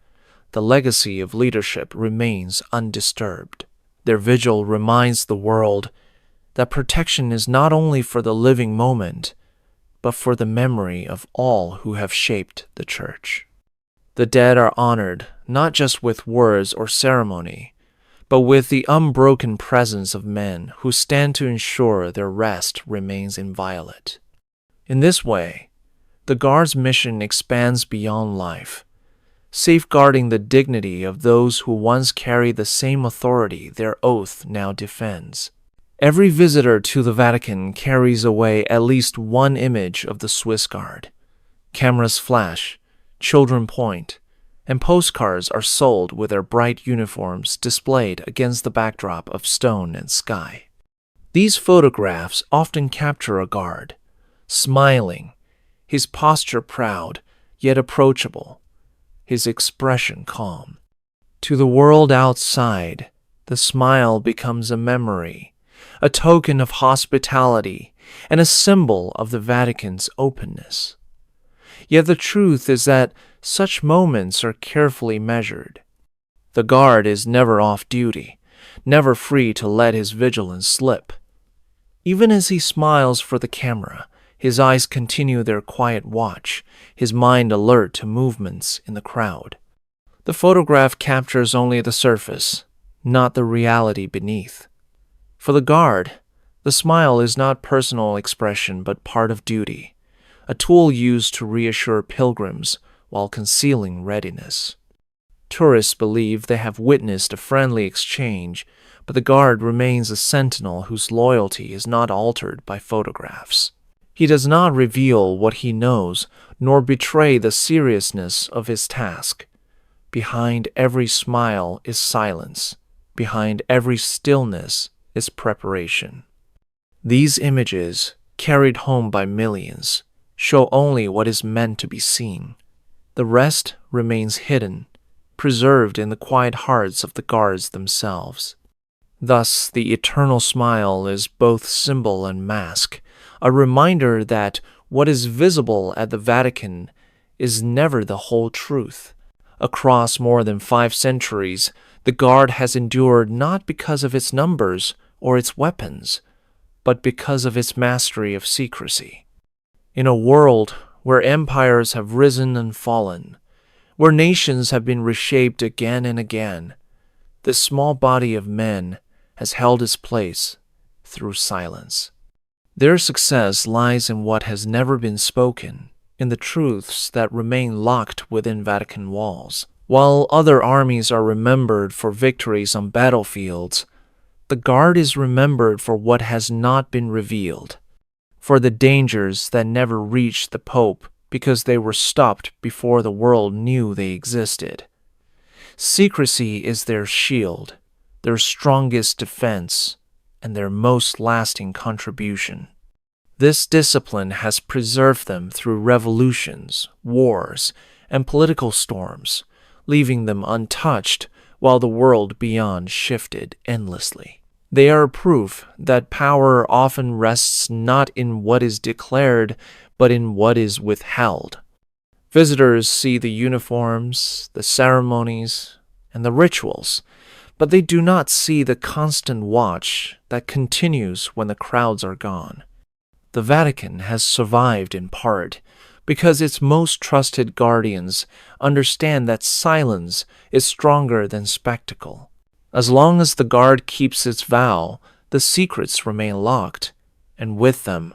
the legacy of leadership remains undisturbed. Their vigil reminds the world that protection is not only for the living moment, but for the memory of all who have shaped the Church. The dead are honored not just with words or ceremony, but with the unbroken presence of men who stand to ensure their rest remains inviolate. In this way, the Guard's mission expands beyond life, safeguarding the dignity of those who once carried the same authority their oath now defends. Every visitor to the Vatican carries away at least one image of the swissguard. Cameras flash, children point, and postcards are sold with their bright uniforms displayed against the backdrop of stone and sky. These photographs often capture a guard, smiling, his posture proud yet approachable, his expression calm. To the world outside, the smile becomes a memory, a token of hospitality, and a symbol of the Vatican's openness. Yet the truth is that such moments are carefully measured. The guard is never off duty, never free to let his vigilance slip. Even as he smiles for the camera, his eyes continue their quiet watch, his mind alert to movements in the crowd. The photograph captures only the surface, not the reality beneath. For the guard, the smile is not personal expression but part of duty, a tool used to reassure pilgrims while concealing readiness. Tourists believe they have witnessed a friendly exchange, but the guard remains a sentinel whose loyalty is not altered by photographs. He does not reveal what he knows, nor betray the seriousness of his task. Behind every smile is silence. Behind every stillness is preparation. These images, carried home by millions, show only what is meant to be seen. The rest remains hidden, preserved in the quiet hearts of the guards themselves. Thus, the eternal smile is both symbol and mask, a reminder that what is visible at the Vatican is never the whole truth. Across more than 5 centuries, the Guard has endured not because of its numbers or its weapons, but because of its mastery of secrecy. In a world where empires have risen and fallen, where nations have been reshaped again and again, this small body of men has held its place through silence. Their success lies in what has never been spoken, in the truths that remain locked within Vatican walls. While other armies are remembered for victories on battlefields, the Guard is remembered for what has not been revealed, for the dangers that never reached the Pope because they were stopped before the world knew they existed. Secrecy is their shield, their strongest defense, and their most lasting contribution. This discipline has preserved them through revolutions, wars, and political storms, leaving them untouched while the world beyond shifted endlessly. They are proof that power often rests not in what is declared, but in what is withheld. Visitors see the uniforms, the ceremonies, and the rituals, but they do not see the constant watch that continues when the crowds are gone. The Vatican has survived in part because its most trusted guardians understand that silence is stronger than spectacle. As long as the Guard keeps its vow, the secrets remain locked, and with them,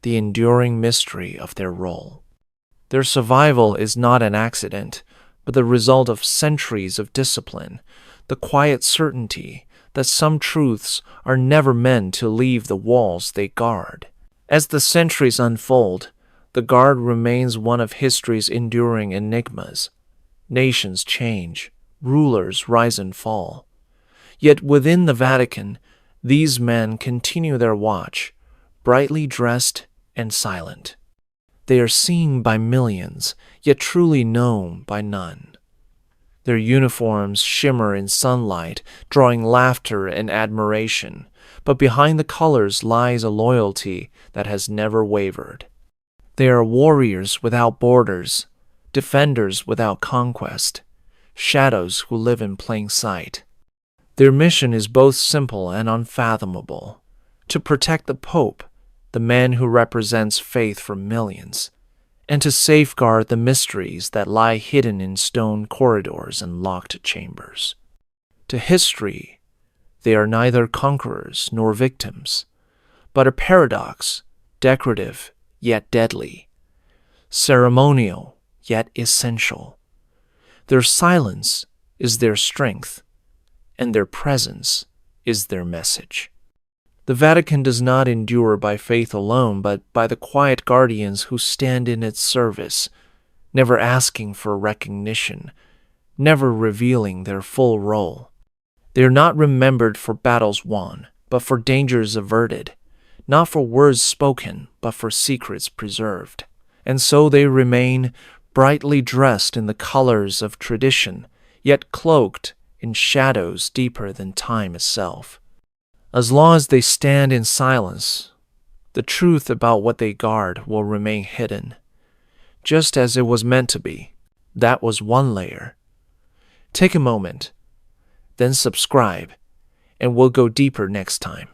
the enduring mystery of their role. Their survival is not an accident, but the result of centuries of discipline, the quiet certainty that some truths are never meant to leave the walls they guard. As the centuries unfold, the guard remains one of history's enduring enigmas. Nations change, rulers rise and fall. Yet within the Vatican, these men continue their watch, brightly dressed and silent. They are seen by millions, yet truly known by none. Their uniforms shimmer in sunlight, drawing laughter and admiration, but behind the colors lies a loyalty that has never wavered. They are warriors without borders, defenders without conquest, shadows who live in plain sight. Their mission is both simple and unfathomable: to protect the Pope, the man who represents faith for millions, and to safeguard the mysteries that lie hidden in stone corridors and locked chambers. To history, they are neither conquerors nor victims, but a paradox, decorative yet deadly, ceremonial yet essential. Their silence is their strength, and their presence is their message. The Vatican does not endure by faith alone, but by the quiet guardians who stand in its service, never asking for recognition, never revealing their full role. They are not remembered for battles won, but for dangers averted, not for words spoken, but for secrets preserved. And so they remain brightly dressed in the colors of tradition, yet cloaked in shadows deeper than time itself. As long as they stand in silence, the truth about what they guard will remain hidden, just as it was meant to be. That was one layer. Take a moment, then subscribe, and we'll go deeper next time.